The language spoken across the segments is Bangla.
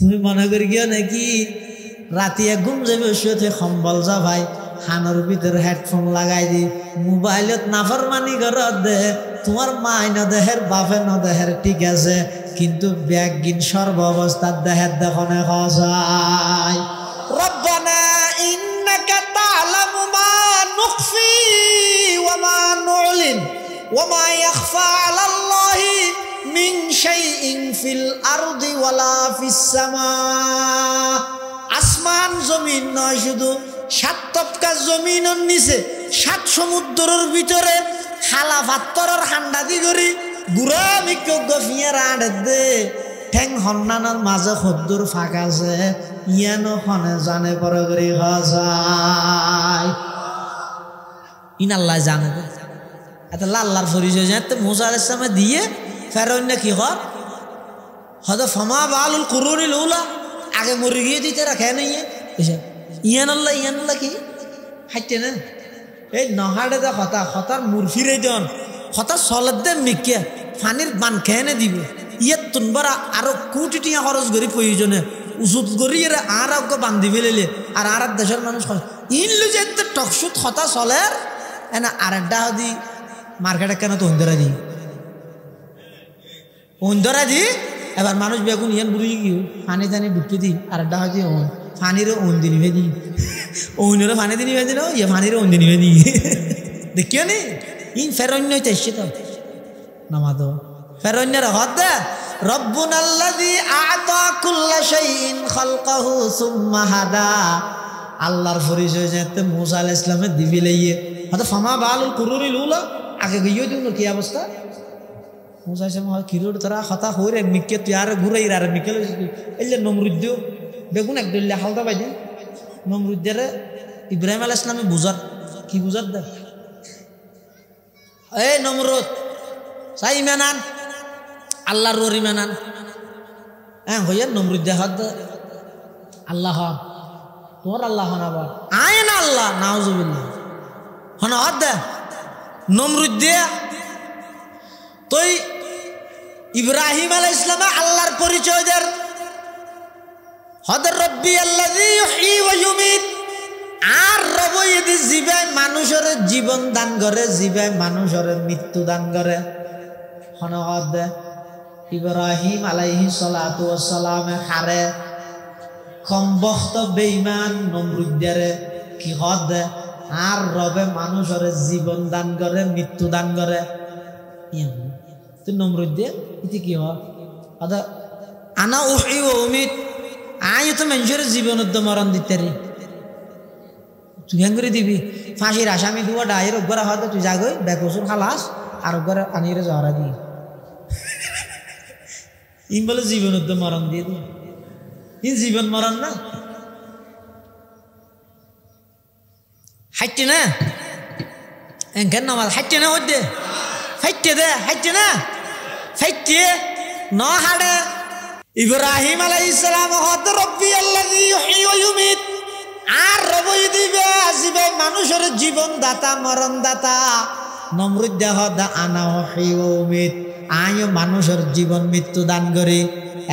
তুমি মনে করি গিয়ে নাকি রাতে ঘুম যাবে শুয়ে কম্বল যা ভাই হানোর ভিতরে হেডফোন লাগাই দি মোবাইলত নাফরমানি করত দে তোমার মাই ন দেহের বাপে ন দেহের ঠিক আছে কিন্তু ব্যাগিন সর্ব অবস্থার দেহের দেখনে খসায় রব্বানা ইন্নাকা তা'লামু মা নুখফি ওয়া মা নু'লিন ওয়া মা ইয়াখফা 'আলাল্লাহি মিন শাইইন ফিল আরদি ওয়ালা ফিস সামা আসমান জমিন নয় শুধু 7 তবকা জমিনের নিচে 7 সমুদ্রের ভিতরে খালা পাত্তরের হান্ডাদি করি গুড়া বিক্ষোভ গফিয়ার আড়ে দে ঠেং হন্নানোর মাঝে খদ্দুর ফাঁকা আছে ইয়ানো খনে জানে পরে করি খায় ইন আল্লাহ জানে এত লাল্লার পরিচয় জানতে মুসা আলাইহিস সালামে দিয়ে ফেরাউন কি কর হয়তো ফমা বালুল কুরুনিল উলা আগে মরে গিয়ে দিতে রাখে নাই ইয়ান আল্লাহ কি হাইতে না এই নহাড়ে দে হতার মুরফিরে দেন হতা চলত দে মিকে পানির বান খেয়ে দিব ইয়াত তুনবার আরো কোটি টিয়া খরচ করি প্রয়োজনে উজুত করি এর আর বান্ধি ফেলেলে আর দেশের মানুষ ইনলু যে টকসুত হতা চলে এনা আর একটা দি মার্কেটে কেন তো অন্ধরা দি এবার মানুষ বেগুন ইয়ান বুড়ি গিয়ে পানি টানি ডুবতে দি আর একটা হয় যে পানিরও ওন্দি নিবে দি ওইনেরও পানি দিয়ে নিবে দিল ইয়ে পানিরও ওন্দি নিবে দি দেখিও নি ইন ফেরন্য চাইছে তো নামা তো ফেরন্যের হদ রব্বুনাল্লাযী আ'তা কুল্লা শাইইন খালকাহু সুম্মা হাদা আল্লাহর পরিচয় যেতে মুসা আলাইহিস সালামের দিবি লইয়ে হয়তো ফামা বালুল কুরুনিল উলা আগে গিয়ে দিন কি অবস্থা মুসা আলাইহিস সালাম কিরোর তারা হতা হইরে মিকে তুই আর ঘুরাই আর মিকে এই যে নমরুদ বেগুন একদল্লা হালদা পাই দিন নমরুদের ইব্রাহিম আলাইহিস সালামে বুঝার কি বুঝার দে এই নমরুদ চাই ইমানান আল্লাহর রোর ইমানান হ্যাঁ হইয়া নমরুদ দেখাত আল্লাহ তোমার আল্লাহ হন আবার আয় না আল্লাহ নাউজুবিল্লাহ হন হদ দে নমরুদ দে তুই ইব্রাহিম আলাইহিস সালাম আল্লাহর পরিচয় দের হদর রব্বি আল্লাযী ইউহয়ী ওয়া ইউমীত আর রব এদি জীবাই মানুষের জীবন দান করে জীবাই মানুষের মৃত্যু দান করে হনহদ ইব্রাহিম আলাইহিস সালাতু ওয়াস সালামে হারে কম বখত বেঈমান নমরুদরে কি হদ আর রবে মানুষের জীবন দান করে মৃত্যু দান করে তুই নমরুদ দে ইতি কি হয় আদা আনা উহয়ী ওয়া উমীত আয় তো মানুষের জীবনত মরণ দিতে রে তুই হ্যাং করে দিবি ফাঁসির আসামি দুয়া ডায়ের অগ্গরা হয়তো তুই যাগই বেকসুর খালাস আর অগ্গরা আনিয়ে জহরা দি ইন বলে জীবনত মরণ দিয়ে দি ইন জীবন মরণ না হাইটে না এনকেন নামাজ হাইটে না হইতে ফাইটে দে হাইটে না ফাইটে ন হাড়ে ইব্রাহিম আলাইহিস সালাম হদ রব্বি আল্লাযী ইউহয়ী ওয়া ইউমীত আর রবই দিবে আসিবে মানুষের জীবন দাতা মরণ দাতা নমরুদ দেহ দা আনা উহয়ী ওয়া উমীত আয় মানুষের জীবন মৃত্যু দান করি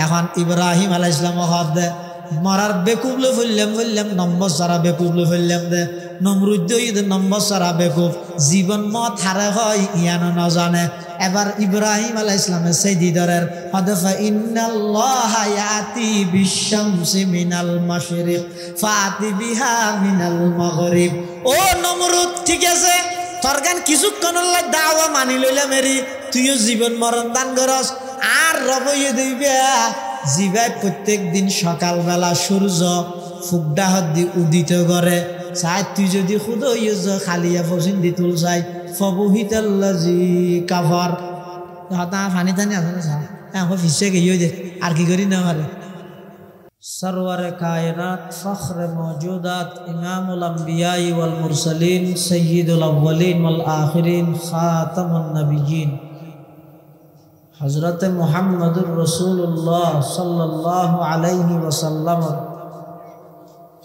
এখন ইব্রাহিম আলাইহিস সালাম হদ মরার বেকুবলে ফেললাম নম্বর সারা বেকুবলে ফেললাম দে নমরুদ দে নম্বর সারা বেকুব জীবন মত হারে হয় ইয়ানো না জানে এবার ইব্রাহিম আলাইহিস সালামের সেই দিদারের হদফা ইন্নাল্লাহা ইয়াতি বিশ-শামসি মিনাল মাশরিক ফাতি বিহা মিনাল মাগরিব ও নমরুদ ঠিক আছে তোর গান কিছুক্ষণের দাওয়া মানি লইলাম এরি তুইও জীবন মরণ দান করস আর রবইয়ে দিবে জিবাই প্রত্যেক দিন সকালবেলা সূর্য ফুকডাহ দি উদিত করে চাই তুই যদি খুদ খালিয়া ফসিন দি তুল চাই ফবুহিতাল্লাযী কাফার হতা ফানি টানি আছে না হ্যাঁ ফিসে গিয়ে দে আর কি করি না পারে সরওয়ার কায়নাত ফখর মওজুদাত ইমামুল আম্বিয়া ওয়াল মুরসালিন সাইয়্যিদুল আউওয়ালিন ওয়াল আখিরিন খাতামুন নবিয়্যিন হযরত মুহাম্মদুর রাসূলুল্লাহ সাল্লাল্লাহু আলাইহি ওয়াসাল্লাম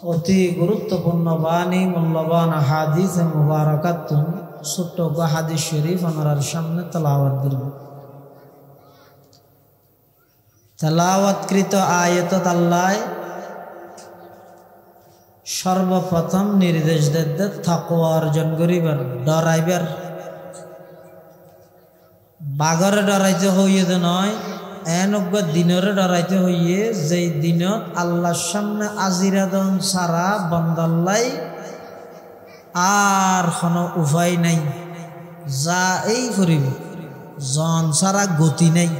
অতি গুরুত্বপূর্ণ বাণী মূল্যবান হাদিস মুবারাকাত ছোট্ট হাদিস শরীফ আমার সামনে তেলাওয়াত করব তেলাওয়াতকৃত আয়াতত আল্লাহ সর্বপ্রথম নির্দেশ দেন তাকওয়া অর্জন করিবার, ডরাইবার। বাঘরে ডরাইতে হইয়ে তো নয়, এনজ্ঞ দিনরে ডরাইতে হইয়ে, যেই দিনত আল্লাহর সামনে আজিরাদন সারা বন্দাল্লাই আর কোনো উপায় নাই, যা এই করিব জন সারা গতি নাই।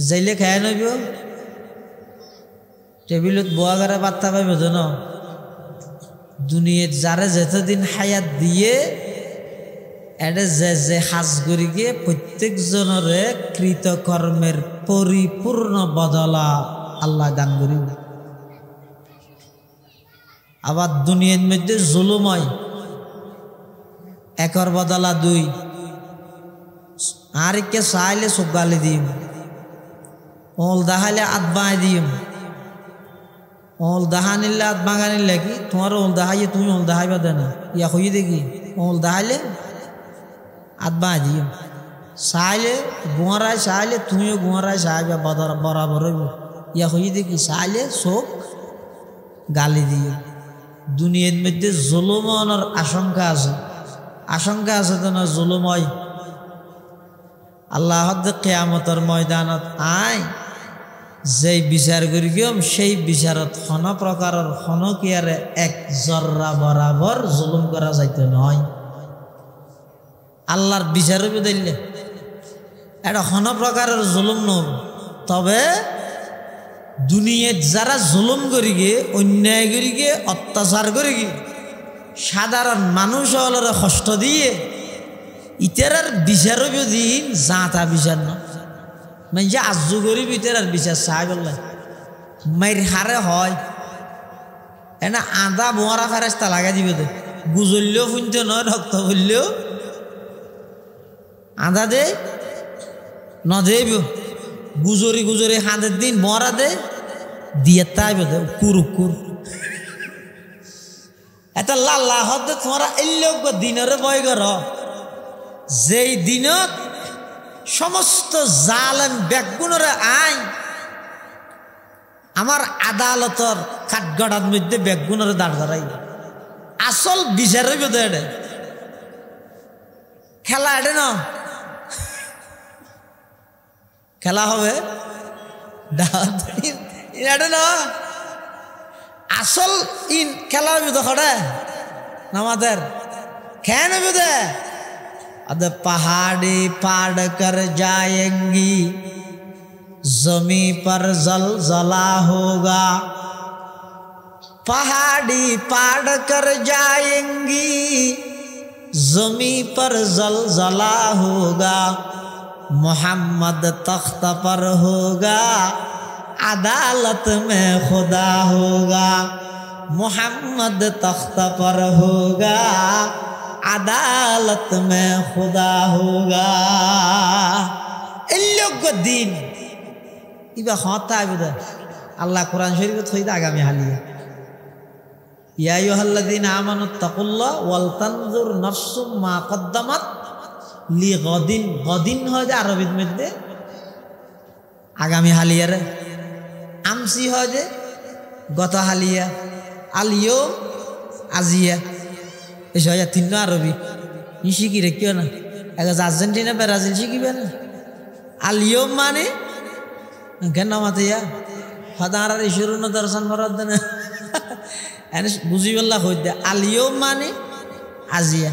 যাইলে খাই নইব, টেবিলত বোয়াগারে বার্তা পাইব তো ন। দুনিয়াত যারে যেতদিন হায়াত দিয়ে এডে যে যে সাজ করি গিয়ে প্রত্যেক জনরে কৃতকর্মের পরিপূর্ণ বদলা আল্লাহ দান করি। আবার দুনিয়ার মধ্যে জুলুম হয়, একর বদলা দুই, আর কে চাইলে চোখ গালি দিম, ওল দাহাইলে আত বাঁই দিম, ওল দাহা নিলে আত বাঙা নিলে কি তোমার ওল দাহাইয়ে তুমি ওল দাহাইবা দে না, ইয়া হইয়ে দেখি ওল দাহাইলে আত বাঁই দিম, চাইলে গুঁয়ারায় চাইলে তুমিও গুঁয়ারায় চাইবা বরাবর হইব, ইয়া হইয়ে দেখি চাইলে চোখ গালি দিও। দুনিয়ার মধ্যে জুলুমের আশঙ্কা আছে, আশঙ্কা আছে তো না জুলুম হয়। আল্লাহ কিয়ামতের ময়দানত আয় যেই বিচার করি গিয়ম সেই বিচারত কোন প্রকারের কোন কিয়ারে এক জর্রা বরাবর জুলুম করা যাইতে নয়। আল্লাহর বিচার দিলে এটা কোন প্রকারের জুলুম নব। তবে দুনিয়াত যারা জুলুম করি গে, অন্যায় করি গে, অত্যাচার করি গে, সাধারণ মানুষ হলরে কষ্ট দিয়ে ইতারার বিচার দিন যাতা বিচার না, মানে আজু গরিব ইতারার বিচার চাই বললে মাইর হারে হয় এনা আদা বোয়ারা ফেরেস্তা লাগাই দিবে দে, গুজরলেও শুনতে নয়, রক্ত বললেও আদা দে নদেব, গুজরি গুজরি হাঁদের দিন মরা দে দিয়ে তাই বোধ কুরুকুর এটা লাল্লাহ হতে তোমরা এলোক দিনের বয় কর, যেই দিনত সমস্ত জালেম বেগুনরে আই আমার আদালতর কাঠগড়ার মধ্যে বেগুনরে দাঁড় করাই আসল বিচার হইব তো এটা খেলা এটা না খেলা হবে এটা না আসল ইন খেলা হইব তো খড়ে আমাদের খেয়ে নেবে দে अद पहाड़ी पाड़ कर जाएंगी जमी पर जलजला होगा, पहाड़ी पाड़ कर जाएंगी जमी पर जलजला होगा, मोहम्मद तख्त पर होगा अदालत में खुदा होगा, मोहम्मद तख्त पर होगा আদালত মে খুদা হোগা। এলোক দিন ইবা হতা বিদা আল্লাহ কোরআন শরীফে থইদা আগামী হালিয়া ইয়া আইয়ুহাল্লাযীনা আমানুত্তাকুল্লাহ ওয়াল তানজুর নাফসুম মা কদ্দামাত লিগাদিন। গদিন হয় যে আরবির মধ্যে আগামী হালিয়ারে, আমসি হয় যে গত হালিয়া, আলিও আজিয়া এই সহজা তিন আরবি ই শিখি রে কেউ না এক আর্জেন্টিনা ব্রাজিল শিখিবে না। আলিও মানে কেন মাতিয়া ফাদার ইসুর দর্শন করার দেন এনে বুঝি পেলা হই দে। আলিও মানে আজিয়া,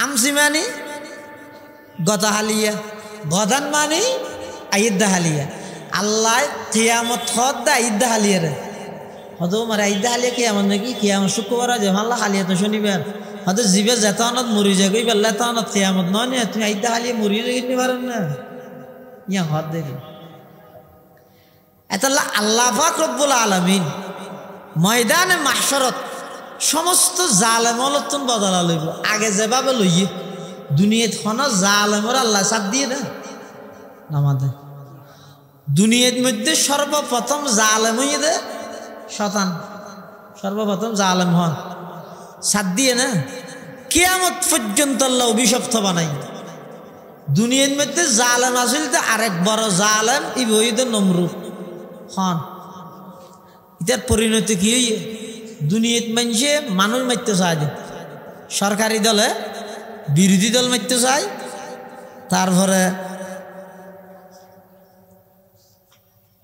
আমসি মানে গত হালিয়া, গদান মানে আইদা হালিয়া। আল্লাহ কিয়ামত খদ দা আইদা হালিয়া রে হয়তো মারে আইদা হালিয়া কিয়ামত নাকি কিয়ামত শুক্রবার যে মাল্লা হালিয়া তো শনিবার হয়তো জীবে যেতানত মরি যায় কই বেলা তানত কিয়ামত নয় না তুমি আইদা হালিয়া মরি যাইতে পারেন না ইয়া হদ দেখি এতাল্লাহ আল্লাহ পাক রব্বুল আলামিন ময়দানে মাহশরত সমস্ত জালেমলতন বদলা লইব। আগে যেভাবে লইয়ে দুনিয়াত হন জালেমর আল্লাহ সাথ দিয়ে না নামাদে দুনিয়ার মধ্যে সর্বপ্রথম জালেম হইয়ে দে শতান, সর্বপ্রথম জালেম হন সাথ দিয়ে না কিয়ামত পর্যন্ত আল্লাহ অভিশপ্ত বানাই। দুনিয়ার মধ্যে জালেম আসিল তো আরেক বড় জালেম ইবহিদ নমরুদ হন ইতার পরিণতি কি হইয়ে দুনিয়াত মানুষে মানুষ মারতে চায় সরকারি দলে বিরোধী দল মারতে চায় তারপরে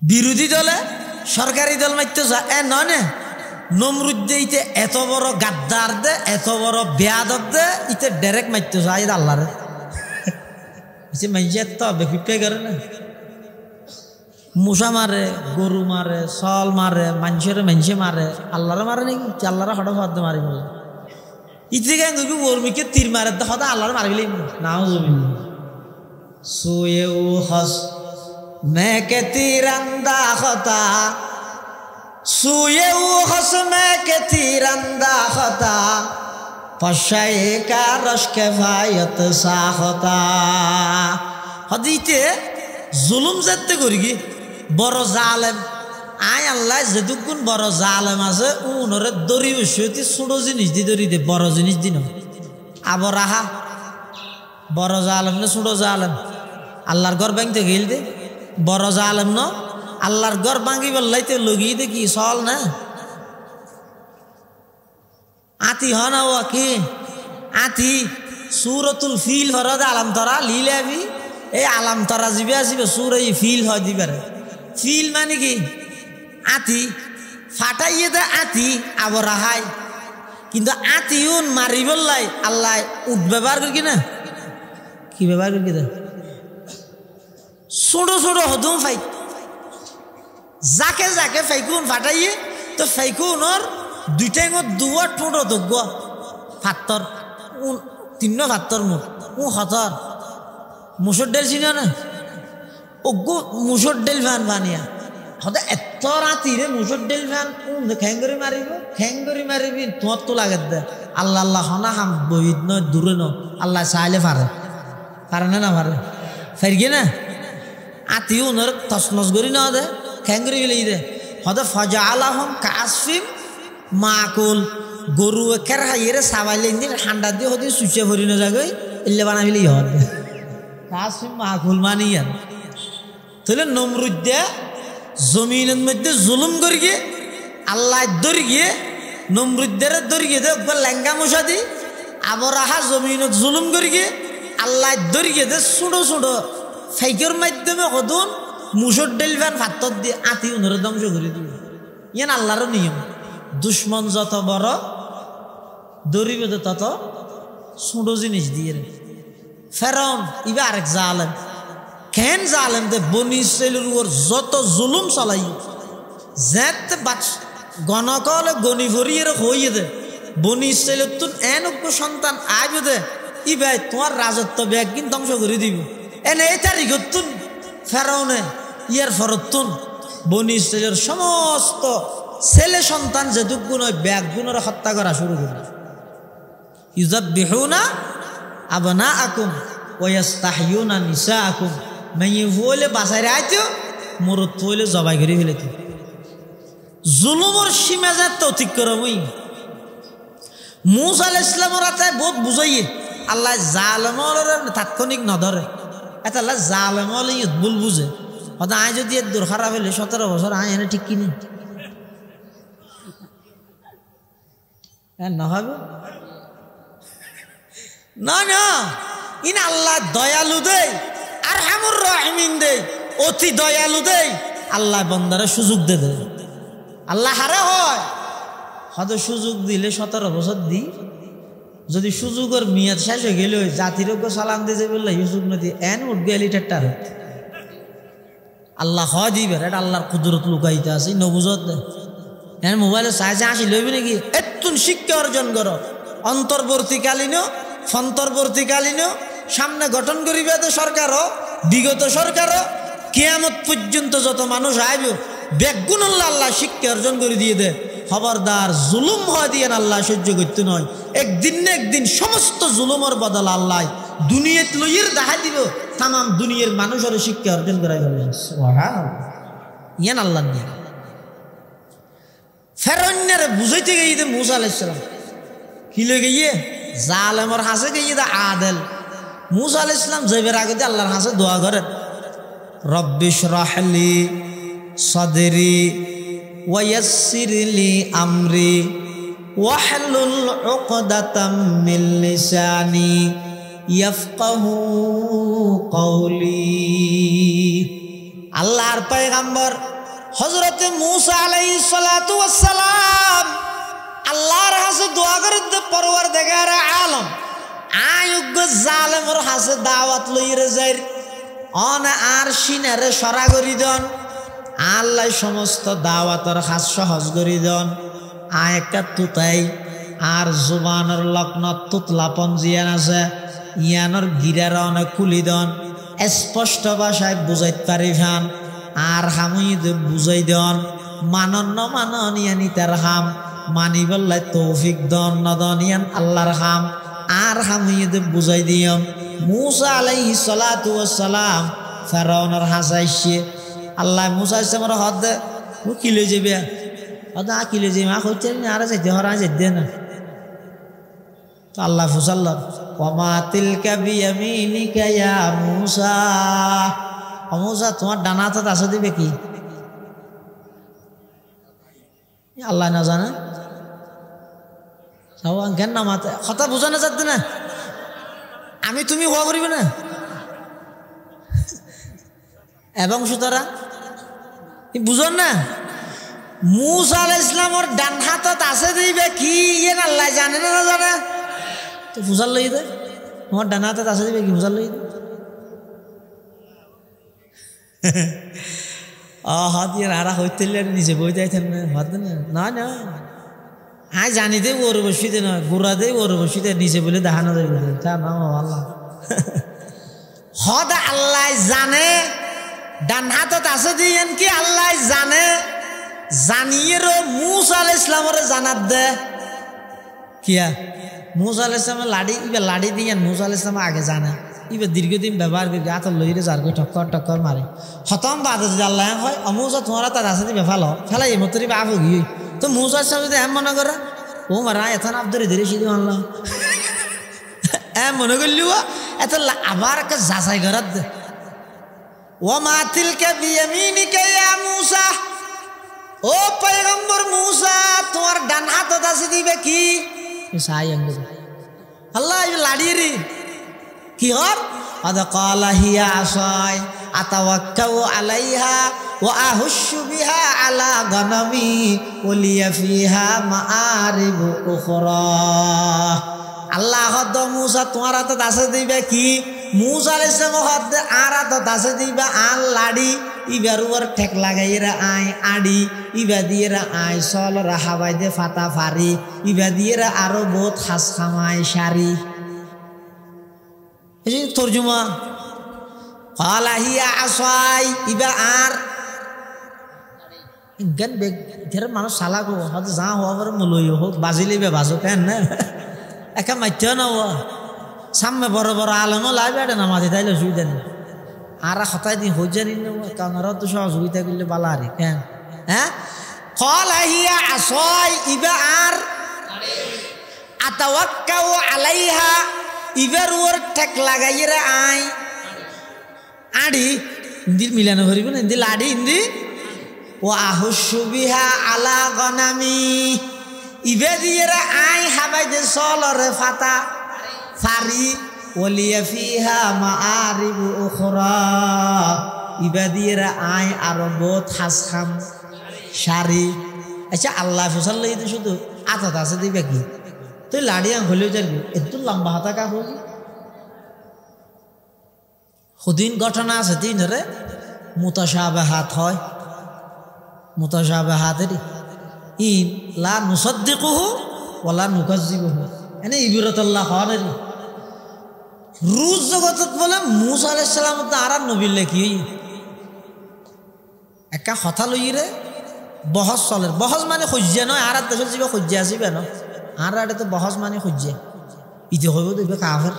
বিরোধী দলে সরকারি দল মারতে চায় নয় নমরুদ দে ইতে এত বড় গাদ্দার দে এত বড় বেয়াদব দে ইতে ডাইরেক্ট মারতে চায় আল্লাহরে মানুষের তো বেফিপ্রায় করে না মশা মারে গরু মারে সল মারে মানুষে মারে আল্লাহরে মারে নাকি আল্লাহরে হঠাৎ হতে মারি বলে ইতে ওর্মিকে তীর মারে হঠাৎ আল্লাহরে মারবিলে নাও জমি সোয়ে ও হস मैं के तीरंदा खता सुए ও हस मैं के तीरंदा खता पशाए का रश के फायत साखता हदीते जुलुम जाते करी কি বড় জালেম আয় আল্লাহ যেটুকুন বড় জালেম আছে উনরে দড়ি বসিয়ে ছোট জিনিস দি দড়ি দে বড় জিনিস দিন আবরাহা বড় জালেম না ছোট জালেম আল্লাহর ঘর ভাঙতে গেল দে বড় জালেম ন আল্লাহর ঘর ভাঙি বললাইতে লগিয়ে দে কি চল না আতি হনা ও কি আতি সূরাতুল ফিল হরদ আলাম তরা লিলাবি এই আলাম তরা জিবে আসিবে সূরা এই ফিল হয় দিবারে ফিল মানে কি আতি ফাটাইয়ে দে আতি আবরাহাই কিন্তু আতিউন মারি বললাই আল্লাহ উঠ ব্যবহার করি না কি ব্যবহার করি দে ছোট ছোট হদুম ফাই যাকে যাকে ফাইকুন ফাটাইয়ে তো ফাইকুনর দুইটাই দুয়া ঠোঁটো দোগ ফাত্তর তিন্ন ফাত্তর মুখ হতর মুসুর ডেল চিনা না ওগো মুসুর ডেল ফ্যান বানিয়া হতে এত রাতিরে মুসুর ডেল ফ্যান খ্যাঙ্গরি মারিবি তোমার তো লাগে দে আল্লাহ আল্লাহ হনা হাম বহিত নয় দূরে ন আল্লাহ চাইলে পারে না পারে ফেরগে না আতি উনার তসমস করি না দে খ্যাঙ্গরি গেলে দে হতে ফজা আলাহম কাসফিম মাকুল গরু একের হাইয়ের সাবাইলে দিন ঠান্ডা দিয়ে হতে সুচে ভরি না যাগই এলে বানাবিলে হত কাসফিম মাকুল মানি আর তাহলে নমরুদ দে জমিনের মধ্যে জুলুম করি গিয়ে আল্লাহ দরি গিয়ে নমরুদ্দের দরি গিয়ে দে লেঙ্গা মশা দি আবরাহা জমিনত জুলুম করি গিয়ে আল্লাহ দরি গিয়ে দে ছোটো ছোটো ফাইকের মাধ্যমে হদুন মুসুর ডেল ফ্যান ফাত্তর দিয়ে আতি উনরে ধ্বংস করে দিবে ইয়ান আল্লাহর নিয়ম দুশ্মন যত বড় দরিবে তত ছোট জিনিস দিয়ে ফেরাউন ইবা আরেক জালেম কেন জালেম দে বনি ইসরাইলের উপর যত জুলুম চালাই যেতে বাচ গণকলে গনি ভরিয়ে হইয়ে দে বনি ইসরাইলের তুন এনজ্ঞ সন্তান আইবে দে ইবাই তোমার রাজত্ব ব্যাগ কিন্তু ধ্বংস করে দিবে এনে এই তারিখত তুন ফেরাউনে ইয়ার ফরতুন বনি ইসরাইলের সমস্ত ছেলে সন্তান যেটুকুন ওই ব্যাগগুণের হত্যা করা শুরু করবে ইউযাববিহুনা আবনাআকুম ওয়া ইস্তাহয়ুনা নিসাআকুম মেয়ে বলে বাসায় আইতো মরত বলে জবাই করে ফেলেত জুলুমর সীমা যাত অতিক্রম হই মূসা আলাইহিস সালামের হাতে বহুত বুঝাইয়ে আল্লাহ জালেমর তাৎক্ষণিক নধরে এটা আল্লাহ জালেমল ভুল বুঝে হয়তো আয় যদি এর দূর খারাপ হলে 17 বছর আয় এনে ঠিক কিনে না হবে না না ইন আল্লাহ দয়ালু দেয় আর হামুর রহিমিন দেয় অতি দয়ালু দেয় আল্লাহ বন্দারে সুযোগ দে দেয় আল্লাহ হারে হয় হয়তো সুযোগ দিলে 17 বছর দি যদি সুযোগের মেয়াদ শেষ হয়ে গেলে জাতির সালাম দিয়ে যে বললে সুযোগ নদী এন উঠবে লিটারটার আল্লাহ হয় দিবে এটা আল্লাহর কুদরত লুকাইতে আছে নবুজত দেয় এন মোবাইলে চাইছে আসি লইবি নাকি এতুন শিক্ষা অর্জন করো অন্তর্বর্তীকালীন সামনে গঠন করিবে তো সরকারও বিগত সরকারও কিয়ামত পর্যন্ত যত মানুষ আইব বেগুন আল্লাহ শিক্ষা অর্জন করে দিয়ে দে খবরদার জুলুম হয় দিয়ে আল্লাহ সহ্য করতে নয় একদিন না একদিন সমস্ত জুলুমের বদল আল্লাহ দুনিয়াত লইয়ের দেখা দিব তাম দুনিয়ার মানুষের শিক্ষা অর্জন করাই ফেলবেন ইয়ান আল্লাহ নিয়ে ফেরন্যের বুঝাইতে গিয়ে মূসা আলাইহিস সালাম কি লই গিয়ে জালেমর হাসে গিয়ে আদেল মুসা আলাইহিস সালাম যাইবার আগে আল্লাহর কাছে দোয়া করেন, রব্বি শরহ লি সাদরি ওয়া ইয়াসসির লি আমরি ওয়াহলুল উকদাতাম মিন লিসানি ইয়াফকাহু কওলি। আল্লাহর পয়গম্বর হযরত মুসা আলাইহিস সালাতু ওয়াস সালাম আল্লাহর কাছে দোয়া করেন, পরওয়ারদিগার আলম আয়ুগ জালেমর হাসে দাওয়াত লইরে যাইর অন আর সিনারে সরা করি দন, আল্লাহ সমস্ত দাওয়াতর হাস সহজ করি দন। একটা তুতাই আর জুবানের লগ্নত তুতলা পঞ্জিয়ান আছে, ইয়ানোর গিরার অনেক খুলি দন, স্পষ্ট ভাষায় বুঝাইতে পারি ফান আর হামুইদ বুঝাই দন, মানন্য মানন ইয়ানি তার হাম মানি বললাই তৌফিক দন নদন ইয়ান আল্লাহর হাম আর হামুইদ বুঝাই দিয়ম। মুসা আলাইহিস সালাতু ওয়াস সালাম ফেরাউনের হাসাইছে, আল্লাহ মুসা ইসলামের হদ ও কি লই যাবে, হদ আ কি লই যাবে, মা কইতে না আর যাইতে হরা যাইতে না। তো আল্লাহ ফুসাল্লাহ ওমা তিলকা বিয়ামিনিকা ইয়া মুসা, ও মুসা তোমার ডানা হাতে আছে দিবে কি? আল্লাহ না জানে, জ্ঞান না মাতে কথা বোঝানো যাচ্ছে না, আমি তুমি হওয়া করিবে না। এবং সুতরাং বুঝন না, মুসা আলাইহিস সালামের ডান হাতত আছে দিবে কি ইয়ে আল্লাহ জানে না জানে, তো বুঝার লই দে তোমার ডান হাতত আছে দিবে কি বুঝার লই দে। হাত দিয়ে আরা হইতে নিচে বই যাইতেন না হাত না না আয় জানি দে ওর বসিতে না গোড়া দে ওর বসিতে নিচে বলে দেখানো যাবে তা না আল্লাহ হদ আল্লাহ জানে ডান হাতত আছে দিয়েন কি আল্লাহ জানে, জানিয়ে মুসা আলাইহিস সালামের জানাত দে কিয়া মুসা আলাইহিস সালামের লাড়ি ইবে লাড়ি দিয়েন মুসা আলাইহিস সালাম আগে জানে, ইবে দীর্ঘদিন ব্যবহার করি হাত লইরে যার ঠক্কর টক্কর মারে খতম বাদ যদি আল্লাহ হয় অমুসা তোমার তার আছে দিবে ফেলো ফেলাই মতরি আবু গিয়ে তো মুসা আলাইহিস সালাম যদি এম মনে করে ও মারা এত আব্দুরি ধরে সিধি মানলাম এম মনে করলিও এত আবার একটা যাচাই করার দে। ওমা তিলকা বিয়ামিনিকা ইয়া মুসা, ও পয়গম্বর মুসা তোমার ডান হাতত আছে দিবে কি? আল্লাহ লাড়ি রে কি হর আদা ক্বালা হিয়া আসাই আতাওয়াক্কাউ আলাইহা ওয়া আহুশু বিহা আলা গনামি ওলিয়া ফিহা মাআরিব উখরা। আল্লাহ হদ মুসা তোমার হাতত আছে দিবে কি? মুসা আলাইহিস সালাম হদ আর হাতত আছে দিবে আল লাড়ি, ইবার উপর ঠেক লাগাইরা আয় আড়ি, ইবা দিয়েরা আয় সল রাহাবাই দে ফাতা ফারি, ইবা দিয়েরা আরো বহুত খাস খামায় সারি। এই তর্জমা ক্বালা হিয়া আসাই ইবা আর জ্ঞান বেগ ধের মানুষ সালা গো হদ যা হওয়ার মূলই হোক বাজিলিবে বাজো কেন না একা মাইতে না ও সামনে বড় বড় আলমও লাইবে না মাঝে তাইলে অসুবিধা নেই আর হতাই দিন হয়ে জানি না কারণ তো সহযোগিতা করলে বালা আরে কেন হ্যাঁ ক্বালা হিয়া আসাই ইবা আর আতাওয়াক্কাউ আলাইহা ইবার ওর ঠেক লাগাইরা আই আড়ি হিন্দির মিলানো করিব না হিন্দি লাড়ি হিন্দি ও আহুশু বিহা আলা গনামি ইবে দিয়েরা আই হাবাই দে সলরে ফাতা ফারি ওলিয়া ফিহা মাআরিব উখরা ইবে দিয়েরা আই আরো বহুত হাস খাম সারি। আচ্ছা আল্লাহ ফসল লই শুধু আতাত আছে দিবে কি তুই লাড়িয়াং হলেও যাবি একটু লম্বা হাতা কা হল সুদিন ঘটনা আছে তিন রে মুতাশাবাহাত হয় মুতাশাবাহাতের ইন লা নুসাদ্দিকুহু ওয়ালা নুকাজ্জিবুহু এনে ইবরাতুল্লাহ হনের রুজ জগতত বলে মুসা আলাইহিস সালাম তো আর নবী লেখি একা কথা লই রে বহস চলে বহস মানে খুঁজে নয় আর দেশের জীব খুঁজে আসিবে না আর আড়ে তো বহস মানে খুঁজে ইতে হইব দিবে কাফের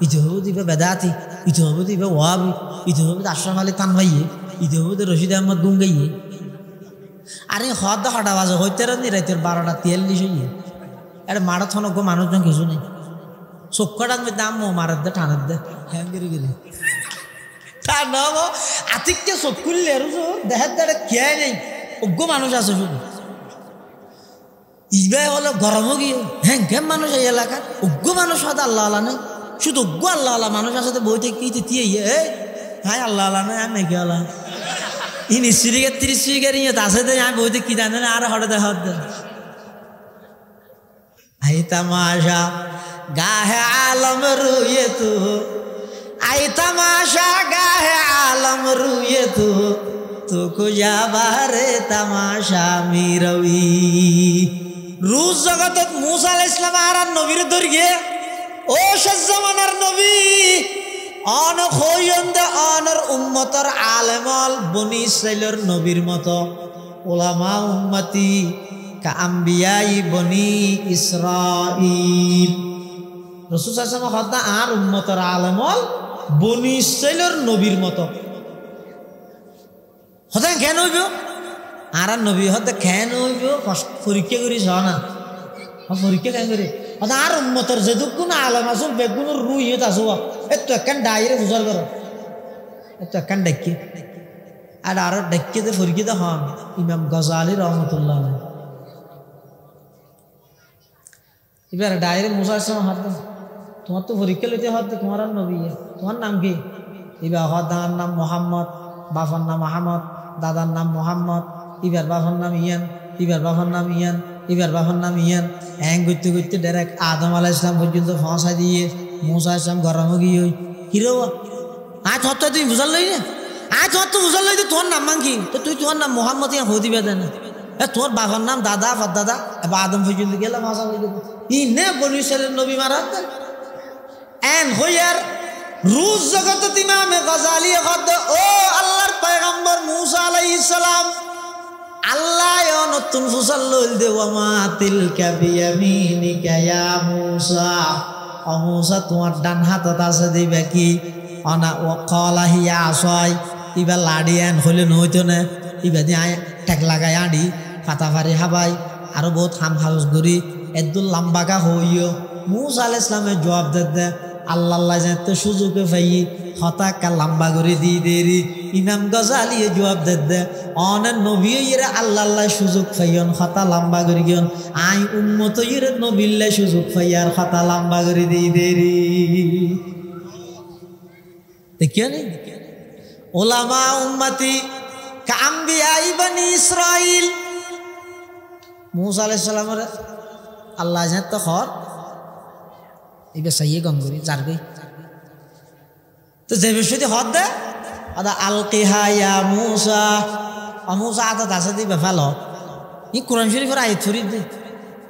ইতে হইব দিবে বেদাতি ইতে হইব দিবে ওয়াবি ইতে হইব আশরাফ আলী তানভাইয়ে ইতে হইব রশিদ আহমদ গুঙ্গাইয়ে আরে হদ হটা বাজে হইতে নি রাইতের 12টা 43 হইয়ে এটা মারাথন গো মানুষজন কিছু নেই চক্কটার মধ্যে আম্মু মারার দে টানার দে হ্যাঁ গিরি গিরি তা নব আতিককে চকুললে আর দেখার দ্বারা খেয়াই নেই অজ্ঞ মানুষ আছে শুধু ইবাই হলো গরমও গিয়ে হ্যাঁ ঘেম মানুষ এই এলাকার অজ্ঞ মানুষ হয়তো আল্লাহ আল্লাহ নেই শুধু অজ্ঞ আল্লাহ আল্লাহ মানুষ আছে বইতে কি তিয়ে হ্যাঁ আল্লাহ আল্লাহ নেই আমি কি আল্লাহ ইনি সিরিকে 30 সিরিকের ইয়ে আছে আমি বইতে কি জানে না আর হঠাৎ দেখা দেন आई तमाशा गाहे आलम रूये तू आई तमाशा गाहे आलम रूये तू कुजा बारे तमाशा मीरवी रूस जगत मूसा अलैहिस सलाम आरान नबीर दरगे ओ शज़मानार नबी अन खोयंद अनर उम्मतर आलेमल बनी इस्राइलर नबीर मतो उलामा उम्मती কাম্বিয়াই বনি ইসরাইল রাসূল সাল্লাল্লাহু আলাইহি ওয়াসাল্লাম আর উম্মতের আলেমল বনি ইসরাইলের নবীর মতো হতে কেন হইব আর নবী হতে কেন হইব পরীক্ষা করি না পরীক্ষা কেন করি হতে আর উম্মতের যেদুকুন আলেম আসুন বেগুনের রুইত আসুক এত একখান ডাইরে বুঝার করো এত একখান ডাকি আর আরো ডাকিতে পরীক্ষিত হন ইমাম গজালি রহমতুল্লাহ আলাইহি এবার ডাইরে মুসা আলাইহিস সালাম হাত দেন তোমার তো পরীক্ষা লইতে হাত দে তোমার নবী তোমার নাম কি এবার দাদার নাম মোহাম্মদ বাবার নাম আহমদ দাদার নাম মোহাম্মদ এবার বাবার নাম ইয়ান এবার বাবার নাম ইয়ান এবার বাবার নাম ইয়ান হ্যাং করতে করতে ডাইরেক্ট আদম আলাইহিস সালাম পর্যন্ত পৌঁছা দিয়ে মুসা আলাইহিস সালাম গরম গিয়ে হিরো আজ হত্যা তুমি বুঝাল লই না আজ হত্যা বুঝাল লই তোর নাম মান কি তো তুই তোমার নাম মোহাম্মদ ইয়া হদি বেদে না তোর বাবার নাম দাদা দাদা এবার আদম পর্যন্ত গেলাম ভাষা হয়ে গেল ইনে বনি ইসরাইলের নবী মারাত এন হইয়ার রুজ জগত ইমামে গজালি কত ও আল্লাহর পয়গম্বর মুসা আলাইহিস সালাম আল্লাহ নতুন ফুসাল লইল দে ওয়া তিলকা বিয়ামিনিকা ইয়া মুসা ও মুসা তোমার ডান হাতত আছে দিবে কি অনা ওয়া ক্বালা হিয়া আসাই ইবা লাড়ি এন হইলে নইতো না ইবা দি টেক লাগাই আডি ফাতা ফারি হাবাই আরো বহুত হাম হাউস গরি এদুল লম্বাকা হইও মুসা আলাইহিস সালামের জবাব দে আল্লাহ যাতে সুযোগে পাই হতাকা লম্বা করে দি দেরি ইমাম গজালি জবাব দে অনেক নবী ইরা আল্লাহ সুযোগ পাইন হতা লম্বা করে গিয়ন আই উম্মত ইরা নবিল্লা সুযোগ পাইয়ার হতা লম্বা করে দি দেরি দেখিও নি উলামা উম্মতি কাম্বিয়াই বনি ইসরাইল মুসা আলাইহিস সালামের আল্লাহ যাতে খর এবার সাইয়ে গঙ্গরি যার গই তো যে বিষয়টি হদ দে আদা আলকিহা ইয়া মুসা মুসা আদা দাসে দিবে ভালো ই কোরআন শরীফের আয়াত শরীফ দে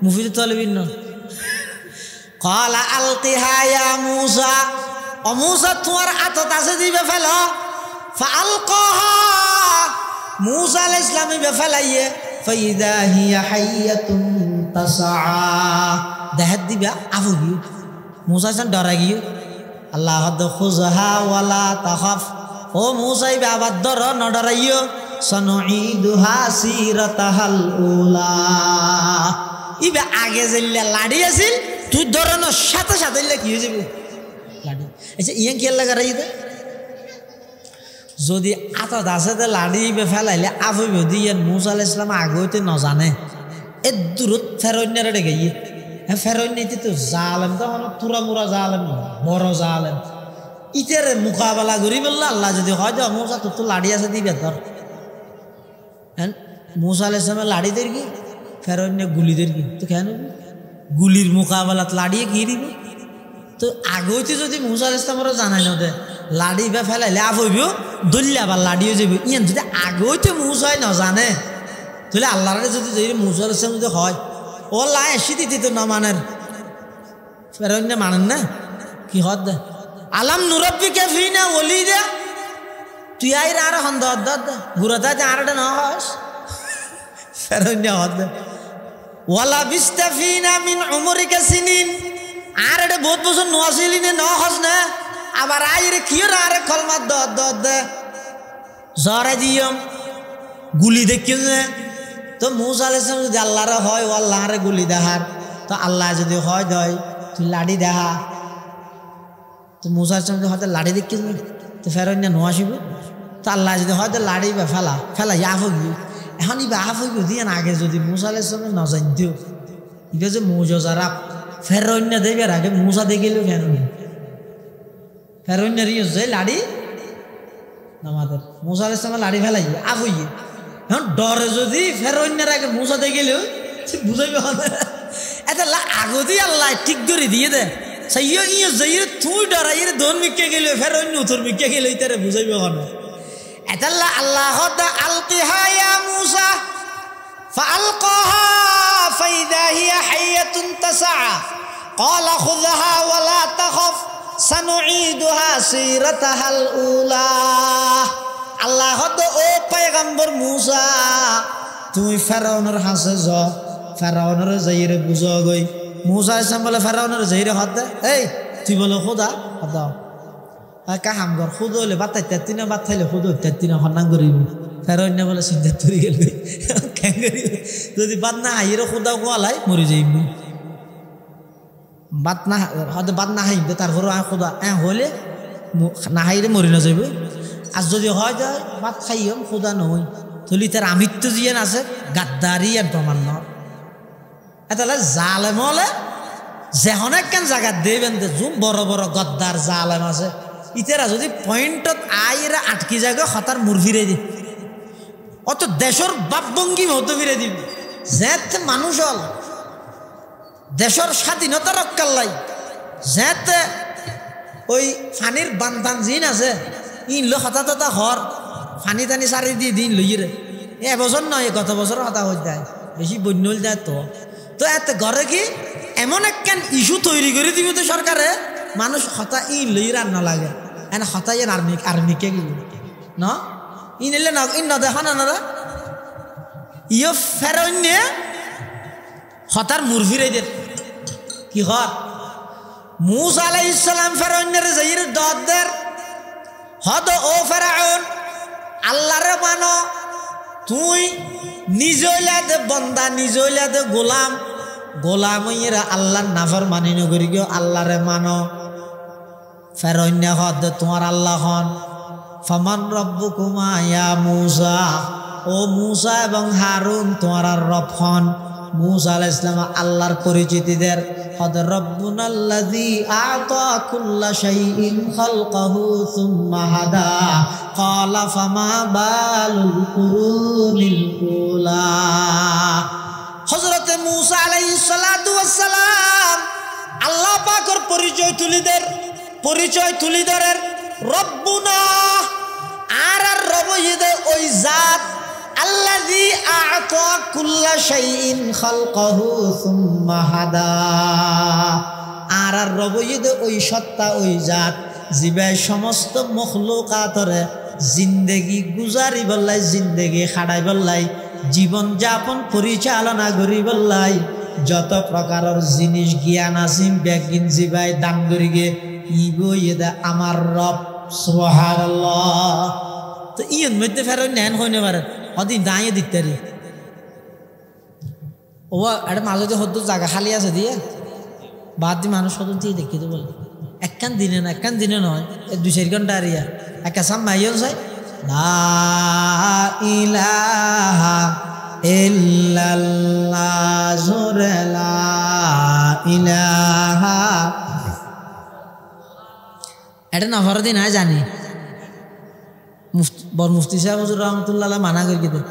মুফিদ তালিবিন না ক্বালা আলকিহা ইয়া মুসা মুসা তোমার আতা দাসে দিবে ভালো ফাআলকাহা মুসা আলাইহিস সালাম বে ফলাইয়ে ফাইদা হিয়া হাইয়াতুন তাসআ দেহাত দিবা আফুগি মুসা সান ডরা গিয়ে আল্লাহ খুজহা ওয়ালা তাখাফ ও মুসা ইবা আবার ডর ন ডরাইও সনুঈদুহা সিরাতাহাল উলা ইবা আগে জেল্লা লাড়ি আছিল তুই ডরানোর সাথে সাথে কি হয়ে যাবে লাড়ি আচ্ছা ইয়া কি লাগা রাইতে যদি আতা দাসেতে লাড়ি বে ফেলাইলে আফুব দিয়ে মুসা আলাইহিস সালাম আগে হইতে ন জানে এ দূরত ফেরইনারে ডেকে হ্যাঁ ফেরইনাইতে তো জালেম তো মানে তুরা মুরা জালেম বড় জালেম ইতের মোকাবেলা করি বললা আল্লাহ যদি হয় যা মুসা তো লাড়ি আছে দিবে তোর হ্যাঁ মুসা আলাইহিস সালামের লাড়ি দের কি ফেরইনে গুলি দের কি তো কেন গুলির মোকাবেলাত লাড়িয়ে কি দিব তো আগে হইতে যদি মুসা আলাইহিস সালামের জানাই না দে লাড়ি বা ফেলাইলে আফ হইব দলিয়া আবার লাড়িও যাবে ইয়ান যদি আগে হইতে মুসাই না জানে তাহলে আল্লাহরে যদি মুসা আলাইহিস সালাম যদি হয় ও লা এসে দিতে তো না মানের ফেরইনে মানেন না কি হদ দে আলাম নুরাব্বিকা ফিনা ওলিদা তুই আইরা আর হন্দ হদ গুরাদা জারডা না হস ফেরইনে হদ ওয়ালা বিস্তাফিনা মিন উমরিকা সিনিন আর এটা বহুত বছর নোয়াছিলি না হস না আবার আইরে কিয়র আরে কলমা দদ জরে দিয়ম গুলি দেখিও না তো মুসা আলাইহিস সালাম যদি আল্লাহরে হয় ও আল্লাহরে গুলি দেহার তো আল্লাহ যদি হয় দয় তুই লাড়ি দেখা তো মুসা যদি হয়তো লাড়ি দেখি তো ফেরত না নোয়া আসিব তো আল্লাহ যদি হয়তো লাড়ি বা ফেলা ইয়া হইব এখন ইবা আফ হইব দিয়ে না আগে যদি মুসা আলাইহিস সালাম নজান দিও ইবা যে মুজজারা ফেরত না দেবে আগে মুসা দেখিল ফেরত না রিও যে লাড়ি আমাদের মুসা আলাইহিস সালাম লাড়ি ফেলাই আফ হইয়ে এখন ডরে যদি ফেরত আগে মুসা দেখিলেও বুঝাইবে এটা আগতি আল্লাহ ঠিক করে দিয়ে দে সাইয় ইয়ে যাইরে তুই ডরাই রে দন মিকে গেল ফের অন্য উত্তর মিকে গেল ইতারে বুঝাইবে হন এটা আল্লাহ দা আলকিহা ইয়া মুসা ফাআলকাহা ফাইদা হিয়া হাইয়াতুন তাসআ قال خذها ولا تخف سنعيدها سيرتها الاولى আল্লাহ দা ও পয়গম্বর মুসা তুই ফেরাউনের হাসে যাও ফেরাউনের যাইরে বুঝো গই মুসা আলাইহিস সালাম বলে ফেরাউনের যাইরে হাত দে এই তুই বলে খোদা দাও কা হামগর খুদ হলে বাতাই তেতিনা বাত খাইলে খুদ তেতিনা হন্নাং করিব ফেরাউন বলে চিন্তা তুই গেল কেন করি যদি বাত না হাইরে খোদা গোয়ালাই মরি যাইব বাত না হয়তো বাত না হাইবে তারপর খোদা হলে না হাইরে মরি না যাইব আর যদি হয় যায় বাত খাইম খোদা নয় তুলি তার আমিত্ব জিয়ান আছে গাদ্দারি আর প্রমাণ ন এটা জালেম হলে যেহন একখান জায়গা দেবেন জুম বড় বড় গদ্দার জালেম আছে ইতারা যদি পয়েন্টত আইরা আটকি জায়গা হতার মুর ফিরে দি অত দেশের বাপভঙ্গি হতো ফিরে দিব যেতে মানুষ হল দেশের স্বাধীনতা রক্ষার লাই যেতে ওই ফানির বান্ধান জিন আছে ইন লো হতা তথা হর ফানি টানি সারি দিয়ে দিন লইরে এবছর নয় গত বছর হতা হয়ে যায় বেশি বন্য যায় তো এত ঘরে কি এমন একখান ইস্যু তৈরি করে দিব তো সরকারে মানুষ হতা ইন লই রান্না লাগে এনে হতা ইন আর্মিকে গেল ন ইন এলে না ইন নদে হন না ইয়ে ফেরন্যে হতার মুর ফিরে দে কি হর মুসা আলাইহিস সালাম ফেরন্যের যাইর দদের হদ ও ফেরাউন আল্লাহরে মানো তুই নিজইলা দে বন্দা নিজইলা দে গোলাম গোলাম ইরা আল্লাহর নাফর মানি নগরি গিয়ে আল্লাহরে মানো ফেরন্যা হদ তোমার আল্লাহ হন ফামান রব্বুকুমা ইয়া মুসা ও মুসা এবং হারুন তোমার রব হন মুসা আলাইহিস সালাম আল্লাহর পরিচিতিদের হদ রব্বুনাল্লাযী আতা কুল্লা শাইইন খালকাহু সুম্মা হাদা ক্বালা ফামা বালুল কুরুনিল উলা হযরত মুসা আলাইহিস সালাতু ওয়াস সালাম আল্লাহ পাকের পরিচয় তুলি ধরের রব্বুনা আর রব ইদে ওই জাত আল্লাযী আ'তা কুল্লা শাইইন খালকাহু সুম্মা হাদা আর রব ইদে ওই সত্তা ওই জাত জিবাই সমস্ত মখলুকাতরে জিন্দেগি গুজারি বললাই জিন্দেগি খাড়াই বললাই জীবন যাপন পরিচালনা করি বললাই যত প্রকারের জিনিস জ্ঞান আসিম ব্যাগিন জিবাই দান করি গে ইবো ইদা আমার রব সুবহানাল্লাহ তো ইয়ন মধ্যে ফেরত নেন হইনে পারে অদিন দাঁড়িয়ে দিতে রে ও একটা মাঝে হতো জায়গা খালি আছে দিয়ে বাদ দিয়ে মানুষ হতো দিয়ে দেখি তো বলে একখান দিনে নয় 2-4 ঘন্টা আরিয়া একটা সাম্মাইল চাই লা ইলাহা ইল্লাল্লাহ জোরে লা ইলাহা এটা নফর দিন হয় জানি মুফতি সাহেব হুজুর রহমতুল্লাহ মানা করি দে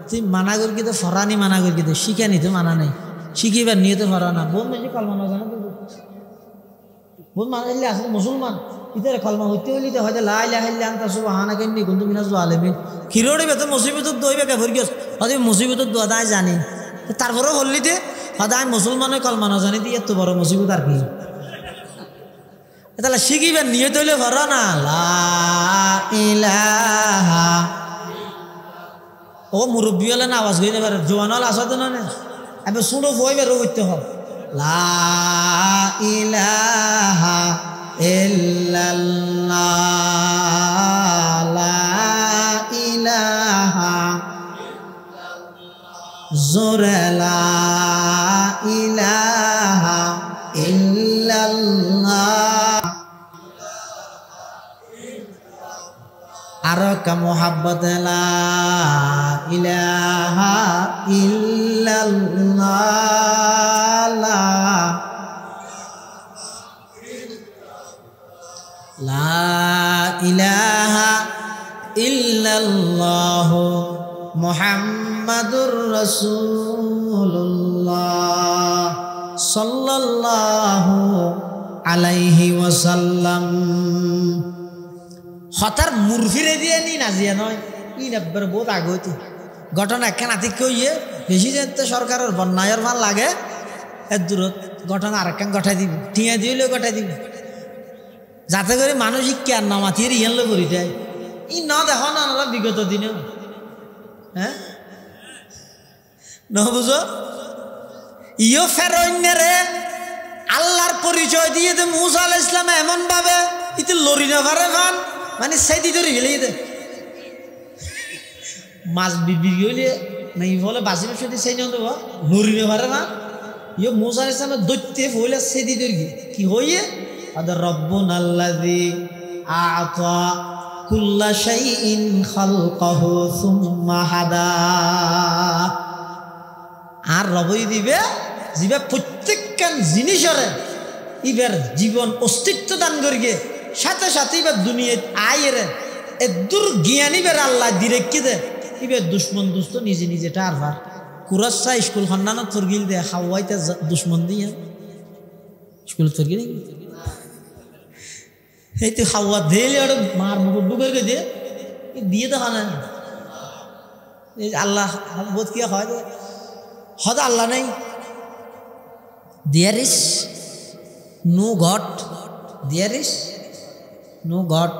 তুই মানা করি দে ফরানি মানা করি দে শিখানি তো মানা নাই শিখিবার নিয়ে তো ফরা না বোন মেজি কলমা না জানো বোন মানা আসলে মুসলমান ইতার কলমা হইতে হইলে তো হয়তো লা ইলাহা ইল্লা আনতা সুবহানাকা ইন্নী কুনতু মিনাজ জালিমিন কিরোড়ে বেত মুসিবতত দইবে কে ভরি গেছ হয়তো মুসিবতত দোয়া দাই জানি তারপরেও হল্লি দে হয়তো মুসলমানের কলমা না জানি দিয়ে এত বড় মুসিবত আর কি তাহলে শিখিবার নিয়ত হইলে ভরা না লা ইলাহা ও মুরব্বী হলে না আওয়াজ হইতে পারে জোয়ান হলে আসতে না এবার শুনো বইবে রো হইতে হবে লা ইলাহা ইল্লাল্লাহ লা ইলাহা জোরে লা ইলাহা ইল্লাল্লাহ কা মোহাব্বত লা ইলাহা ইল্লাল্লাহ লা ইলাহা ইল্লাল্লাহ মুহাম্মাদুর রাসূলুল্লাহ সাল্লাল্লাহু আলাইহি ওয়াসাল্লাম। হতার মুরফিরে দিয়ে নি নাজিয়া নয় ই নব্বর বহুত আগে হইতে ঘটনা একখান আতিক কইয়ে বেশি যেতে সরকারের বন্যায়ের ভাল লাগে এর দূরত ঘটনা আরেকখান গঠাই দিবি টিয়া দিলেও গঠাই দিবি যাতে করে মানুষ শিক্ষার নামাতির ইয়ানলে করি দেয় ই ন দেখো না বিগত দিনেও হ্যাঁ ন বুঝো ইও ফেরোইনেরে আল্লাহর পরিচয় দিয়ে দে মুসা আলাইহিস সালাম এমন ভাবে ইতে লরি না পারে ভান মানে সেদি ধরে গেলে দে মাছ বিবি গেলে নাই বলে বাসির সাথে সেই নিয়ম দেবো লরি না পারে না ইও মুসা আলাইহিস সালামের দৈত্যে ফইলে সেদি ধরে কি হইয়ে আদা রব্বুনাল্লাযী আ'তা কুল্লা শাইইন খালকাহু সুম্মা হাদা আর রবই দিবে জিবে প্রত্যেকখান জিনিসরে ইবার জীবন অস্তিত্ব দান করিয়ে সাথে সাথে এবার দুনিয়ায় আয়েরে এ দূর জ্ঞানী বের আল্লাহ ডিরেক্টকে দে ইবার দুশ্মন দুষ্ট নিজে নিজে টারবার কুরাসা স্কুল খন্ডানো তরগিল দে হাওয়াইতে দুশ্মন দিয়ে স্কুল তরগিল এই তো হাওয়া দিলে ওটা মার মুখ ডুবের গে দিয়ে দেখা না এই আল্লাহ বোধ কি হয় হয়তো আল্লাহ নেই there is no God there is no God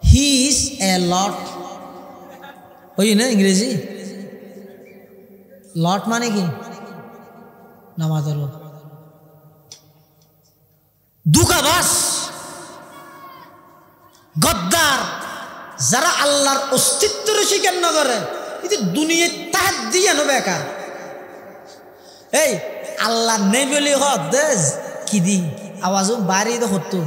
he is a Lord ওই না ইংরেজি লর্ড মানে কি নামাজের লোক দুকাবাস গদ্দার যারা আল্লাহর অস্তিত্বের স্বীকার না করে এটা দুনিয়ায় তাহার দিয়ে নো বেকার এই আল্লাহ নেই বলে হদ কি দি আওয়াজও বাড়ি তো হতো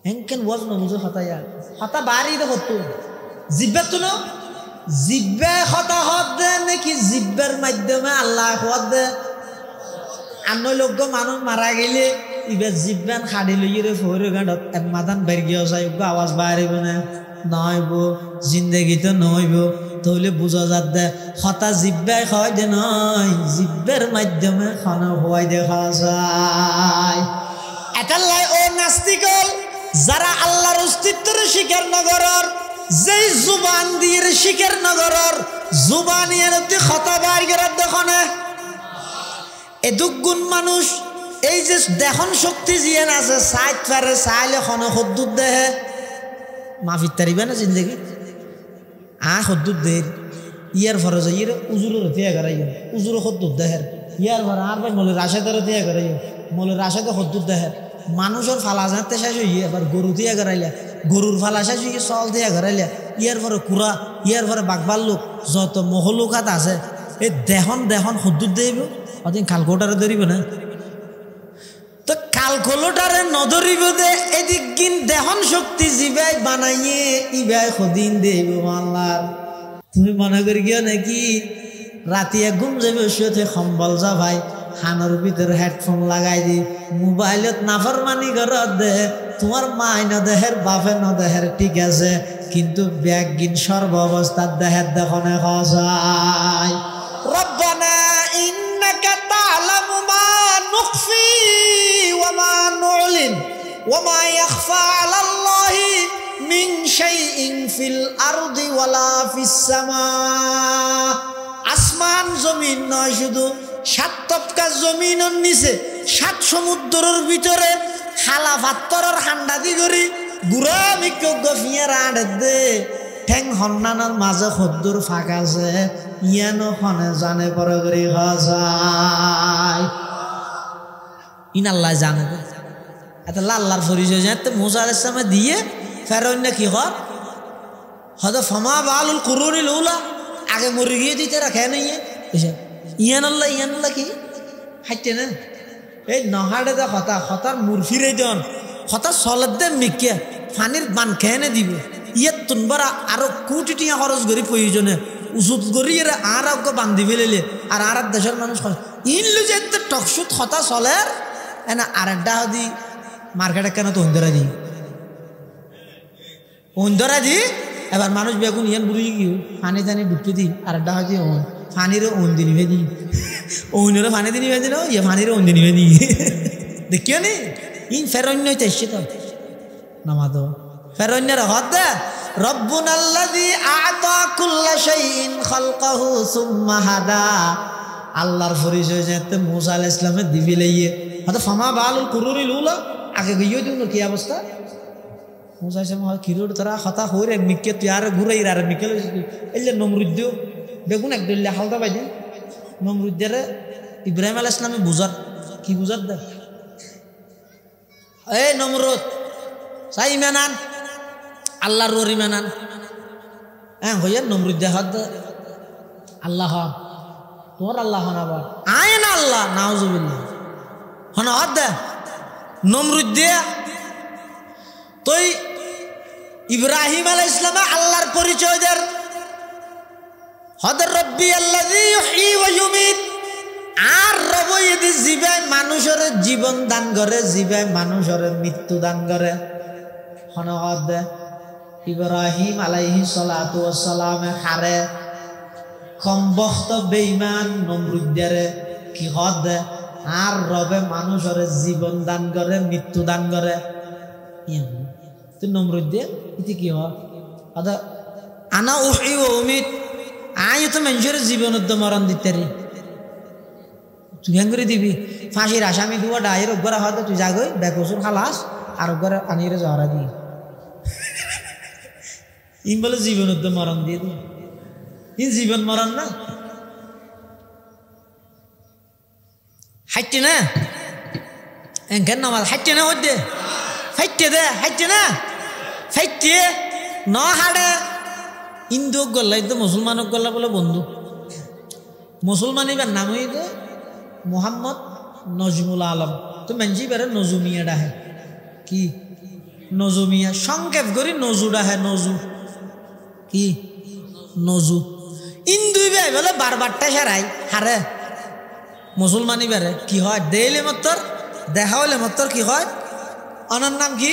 হেনকেন ওয়াজ না বুঝো হতায়া হতা বাড়ি তো হতো জিব্বে তো না জিব্বে হতা হদ দে নাকি জিব্বের মাধ্যমে আল্লাহ হদ দে আন্ন লোক মানুষ মারা গেলে ইবার জিব্বান খাড়ি লইয়ে ফোরে গাঁডত এক মাদান বেরিয়ে যায় আওয়াজ বাড়িব না নইব জিন্দগি তো নইব তাহলে বুঝা যাত দে হতা জিব্বাই হয় দে নয় জিব্বের মাধ্যমে খানা হওয়াই দেখা যায় এটার লাই ও নাস্তিকল যারা আল্লাহর অস্তিত্বের স্বীকার নগরর যেই জুবান দিয়ে স্বীকার নগরর জুবানিয়ার হতা বাইর করার দেখনে এ দুগুণ মানুষ এই যে দেখন শক্তি জিয়ান আছে সাইড পারে চাইলে খন হদ্দুর দেহে মাফির তারিবে না জিন্দগি হদ্দুর দেহের ইয়ার ফরে যাই ইয়ে উজুরের হতে এগারাই উজুর হদ্দুর দেহের ইয়ার ফরে আর ভাই মলের রাশেদের হতে এগারাই মলের রাশেদে হদ্দুর দেহের মানুষের ফালা জানতে শেষ হইয়ে এবার গরু দিয়ে এগারাইলে গরুর ফালা শেষ হইয়ে চল দিয়ে এগারাইলে ইয়ার ফরে কুড়া ইয়ার ফরে বাঘবার লোক যত মহলুকাত আছে এই দেহন দেহন হদ্দুর দেব অদিন কালকোটারে ধরিব না তো কালকোলোটারে নধরিব দে এদিক গিন দেহন শক্তি জিবাই বানাইয়ে ইবাই সদিন দেব আল্লাহ তুমি মনে করি গিয়ে নাকি রাতিয়া ঘুম যাবে শুয়ে সম্বল যা ভাই হানোর ভিতরে হেডফোন লাগাই দি মোবাইলত নাফরমানি করত দে তোমার মাই ন দেহের বাপে ন দেহের ঠিক আছে কিন্তু ব্যাগ গিন সর্ব অবস্থার দেহের দেখনে হসায় রব্বানা ইন্নাকা তা'লামু মা নুখফি ওয়া মা নু'লিন ওয়া মা ইয়াখফা 'আলাল্লাহি মিন শাইইন ফিল আরদি ওয়ালা ফিস সামা আসমান জমিন নয় শুধু সাত তপকা জমিনের নিচে সাত সমুদ্রের ভিতরে হালা পাত্তরের হান্ডাদি করি গুড়া বিজ্ঞ ফিয়ার আড়ে দে ঠেং হন্নানোর মাঝে খদ্দুর ফাঁকা আছে ইয়ানো খনে জানে পরে করি যায় ইন আল্লাহ জানে এত আল্লাহর পরিচয় জানতে মুসা আলাইহিস সালাম দিয়ে ফেরাউন কি হর হদ ফমা বালুল কুরুনিল উলা আগে মরে গিয়ে দিতে রাখে নাই ইয়ান আল্লাহ কি হাইতে না এই নহাড়ে দে হতা হতার মুরফিরে দন হতা সলত দে মিকে পানির বান খেয়ে দিবে ইয়ে তুনবার আরো কোটি টিয়া খরচ করি প্রয়োজনে উজুত করি এরা আর বান্ধি ফেলেলে আর দেশের মানুষ ইনলু যে টকসুত হতা চলে এনা আরেকটা হদি মার্কেটে কেন তো অন্ধরা দি এবার মানুষ বেগুন ইয়ান বুড়ি গিয়ে পানি টানি ডুবতে দি আরেকটা হদি পানিরও অন্দি নিভে দি অন্যরা পানি দিয়ে নিভে দিল ইয়ে পানিরও অন্দি নিভে দি দেখিও নি ইন ফেরন্য এসছে তো নামাদ ফেরন্যের হদ দে রব্বুন আল্লাযী আ'তা কুল্লা শাইইন খালকাহু সুম্মা হাদা আল্লাহর পরিচয় যেতে মুসা আলাইহিস সালামের দিবি লইয়ে হয়তো ফামা বালুল কুরুরিল উলা আগে গইও দিন কি অবস্থা মুসা আলাইহিস সালাম কিরুর তারা হতা হইরে মিকে তুয়ার ঘুরাই আর মিকে এলে নমরুদ বেগুন একদলে হালদা বাইদে নমরুদের ইব্রাহিম আলাইহিস সালামে বুঝার কি বুঝার দে এই নমরুদ সাই ইমানান আল্লাহর ররি মানান হ্যাঁ হইয়া নমরুদ হদ আল্লাহ তোর আল্লাহ আবার আইন আল্লাহ নাউজুবিল্লাহ হন হদ নমরুদ তুই ইব্রাহিম আলাইহিস সালাম আল্লাহর পরিচয় দের হদ রব্বি আল্লাযী ইউহয়ী ওয়া ইউমীত আর রব ইদি জীবে মানুষের জীবন দান করে জীবে মানুষের মৃত্যু দান করে হন হদ ইব্রাহিম আলাইহিস সালাতু ওয়াস সালামে হারে কমবখত বেঈমান নমরুদের কি হদ আর রবে মানুষের জীবন দান করে মৃত্যু দান করে তো নমরুদ ইতি কি হয় আদা আনা উহয়ী ওয়া উমীত আয় তো মানুষের জীবন মরণ দিতে রে তুই করে দিবি ফাঁসির আসামি দুয়া ডায়ের ওগরা হয়তো তুই যাগই বেকসুর খালাস আর ওগরা আনিয়ে জহরা দি ইন বলে জীবন মরণ দিয়ে দিই ইন জীবন মরণ না হাইটে না এনকেন নামাজ হাইটে না হইতে ফাইটে দে হাইটে না ফাইটে ন হাড়ে হিন্দু গল্লাই তো মুসলমানক গল্লা বলে বন্ধু মুসলমান এবার নাম হইতে মোহাম্মদ নজমুল আলম তো মেনজি বেড়ে নজুমিয়া ডাহে কি নজুমিয়া সংক্ষেপ করি নজু ডাহে নজু কি নজু ইন্দুই বে বলে বারবারটা সারাই হারে মুসলমানি বেড়ে কি হয় দেইলে মত্তর দেখা হইলে মত্তর কি হয় অনার নাম কি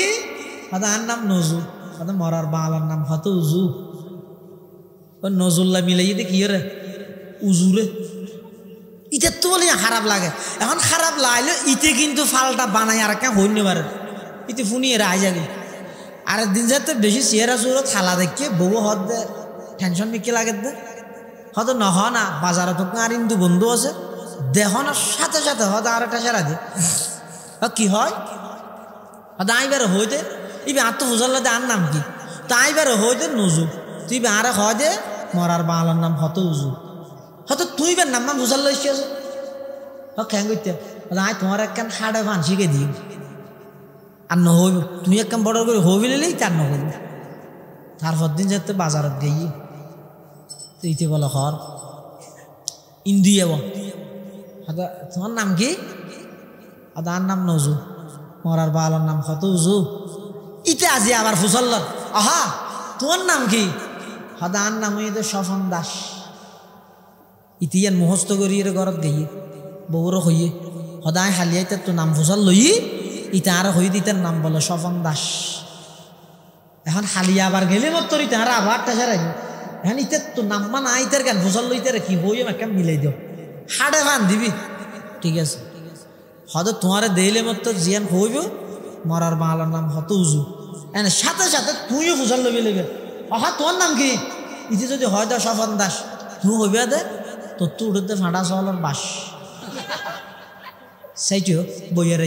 হয়তো আর নাম নজু হয়তো মরার বাংলার নাম হয়তো উজু নজুল্লাহ মিলাই কি রে উজুরে ইতে তো বলি খারাপ লাগে এখন খারাপ লাগলে ইতে কিন্তু ফালটা বানাই আর কেন হইনি পারে ইতে ফুনিয়ে রায় যাবি আর দিন যাতে বেশি চেহারা চুরো থালা দেখে বউ হদ দে টেনশন মিকে লাগে দে হয়তো নহ না বাজারে তো আর হিন্দু বন্ধু আছে দেহ না সাথে সাথে হয়তো আর একটা সেরা দে কি হয় হয়তো আইবার হইতে ইবে আর তো বুঝাল আর নাম কি তা আইবার হইতে নজু তুই আর হয় দে মরার বাংলার নাম হত উজু হয়তো তুই বার নাম বুঝাল লইছে খেং করতে আয় তোমার একখান হাড়ে ভান শিখে দিই আর নহইব তুমি একখান বড় করে হবি নিলেই তার নহইব তারপর দিন যাতে বাজারত গেই ইতে বলে হর ইন্দু যাব তোমার নাম কি আর নাম নজু মরার বালার নাম হত উজু ইতে আজি আবার ফুসল্ল আহা তোমার নাম কি হদার নাম হইতে স্বপন দাস ইতিয়ান মুহস্ত করি ঘরত গিয়ে বউর হইয়ে সদায় হালিয়াইতে তো নাম ফুসাল লই ইটা আর হই দিতে নাম বলে স্বপন দাস এখন হালিয়া আবার গেলে মত্তর ইতে আর আবার টাসার এখন ইতে তো নাম মান আইতের গান ফুসাল লইতে কি বইম একটা মিলাই দিও হাড়ে ভান দিবি ঠিক আছে হয়তো তোমার দেইলে মত্তর জিয়ান হইব মরার বাংলার নাম হত উজু এনে সাথে সাথে তুইও ফুসাল লবি লেগে আহা তোর নাম কি ইতি যদি হয় দা স্বপন দাস তুই হইবে দে তোর তো উঠতে ফাঁটা চলার বাস সেইটিও বইয়ের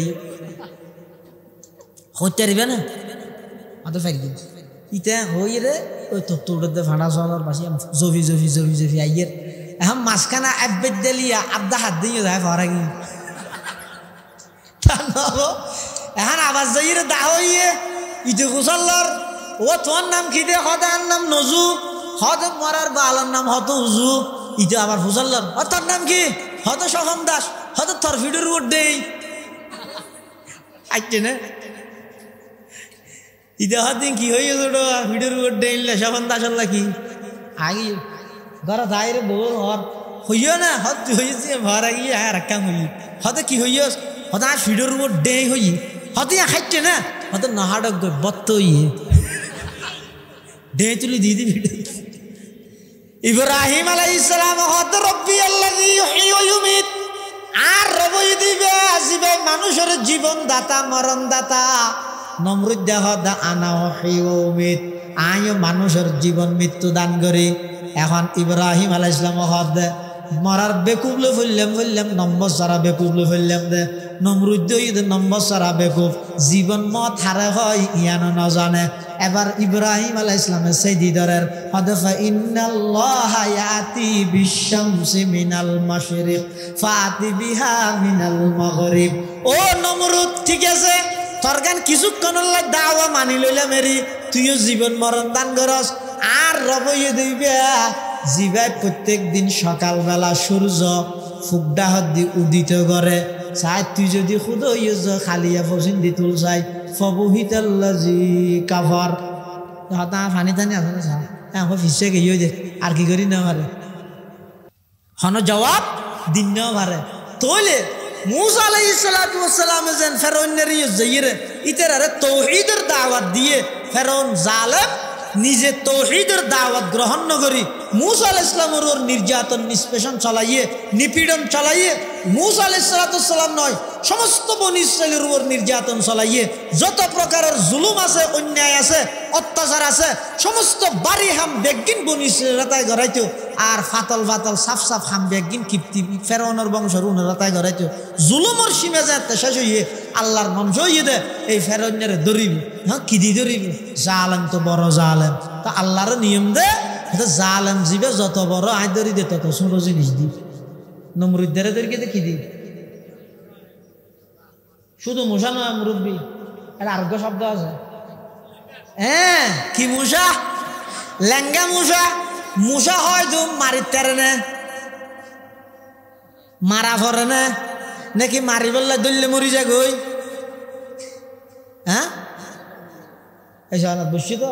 হইতে পারবে না অত ফেক ইতে হই রে ওই তোর তো উঠতে ফাঁটা চলার বাসি জফি জফি জফি জফি আইয়ের এখন মাঝখানে আব্বেদ দিলিয়া আবদা হাত দিয়ে যায় ফরা গিয়ে এখন আবার যাই রে দা হইয়ে ইতে কুসাল্লার ও তোর নাম কি দে হদার নাম নজু হদ মরার বালার নাম হত উজু ইতে আবার ফুসাল্লার তোর নাম কি হয়তো সহম দাস হয়তো তোর ভিডিওর উপর দেই আইতে না ইদাহার দিন কি হয়ে ছোট ভিডিওর উপর ডেইলে সবান আসল্লা কি আগে ঘরে তাইরে বউ হর হইও না হত হয়েছে ভর আগিয়ে হ্যাঁ রাখা হই হতে কি হইয় হতে আর ভিডিওর উপর ডে হই হতে খাইছে না হতে নাহাডক বত্ত ইয়ে ডে তুলি দিয়ে দি ভিডিও ইব্রাহিম আলাইহিস সালাম হত রব্বি আল্লাযী ইউহয়ী ওয়া ইউমীত আর রবই দিবে আসিবে মানুষের জীবন দাতা মরণ দাতা নমরুদ দেহ দা আনা ওয়াহয়ী ওয়া উমীত আয় মানুষের জীবন মৃত্যু দান করি এখন ইব্রাহিম আলাইহিস সালাম হদ মরার বেকুবলে ফেললাম নম্বর সারা বেকুবলে ফেললাম দে নমরুদ দে নম্বর সারা বেকুব জীবন মত হারে হয় ইয়ানো না জানে এবার ইব্রাহিম আলাইহিস সালামের সেই দিদরের হদফা ইন্নাল্লাহা ইয়াতি বিশ-শামসি মিনাল মাশরিক ফাতি বিহা মিনাল মাগরিব ও নমরুদ ঠিক আছে তোর গান কিছুক্ষণ দাওয়া মানি লইলাম এরি তুইও জীবন মরণ দান করস আর রবই দিবে জিবাই প্রত্যেক দিন সকালবেলা সূর্য ফুকডাহত দি উদিত করে চাই তুই যদি খুদ খালিয়া ফসিন দি তুল চাই ফবুহিতাল্লাজি কাফার হতা ফানি টানি আছে না হ্যাঁ ফিসে গিয়ে দে আর কি করি না পারে হন জবাব দিন না পারে তোলে মূসা আলাইহিস সালাতু ওয়াস সালাম যেন ফেরাউনের ইয়ে ইতারে তাওহীদের দাওয়াত দিয়ে ফেরাউন জালেম নিজে তাওহীদের দাওয়াত গ্রহণ না করি মূসা আলাইহিস সালামের উপর নির্যাতন নিষ্পেষণ চালাইয়ে নিপীড়ন চালাইয়ে মূসা আলাইহিস সালাতু ওয়াস সালাম নয় সমস্ত বনি ইসরাইলের উপর নির্যাতন চালাইয়ে যত প্রকারের জুলুম আছে অন্যায় আছে অত্যাচার আছে সমস্ত বাড়ি হাম বেগিন বনি ইসরাইল রাতায় গড়াইতো আর ফাতল সাফ সাফ হাম বেগিন কিপ্তি ফেরাউনের বংশের উন রাতায় গড়াইতো জুলুমের সীমা যাতে শেষ হইয়ে আল্লাহর বংশ হইয়ে দে এই ফেরাউনের ধরিবি হ্যাঁ কি দি ধরিবি জালেম তো বড় জালেম তো আল্লাহর নিয়ম দে জালেম জিবে যত বড় আয় ধরি দে তত ছোট জিনিস দি নমরুদ্দারদেরকে দেখি দি শুধু মূসা নয় মুরব্বী এটা আরোগ্য শব্দ আছে হ্যাঁ কি মূসা লেঙ্গা মূসা হয় তো মারিতে না মারা পড়ে না নাকি মারি বললে দললে মরি যা গই হ্যাঁ এইসব বুঝছি তো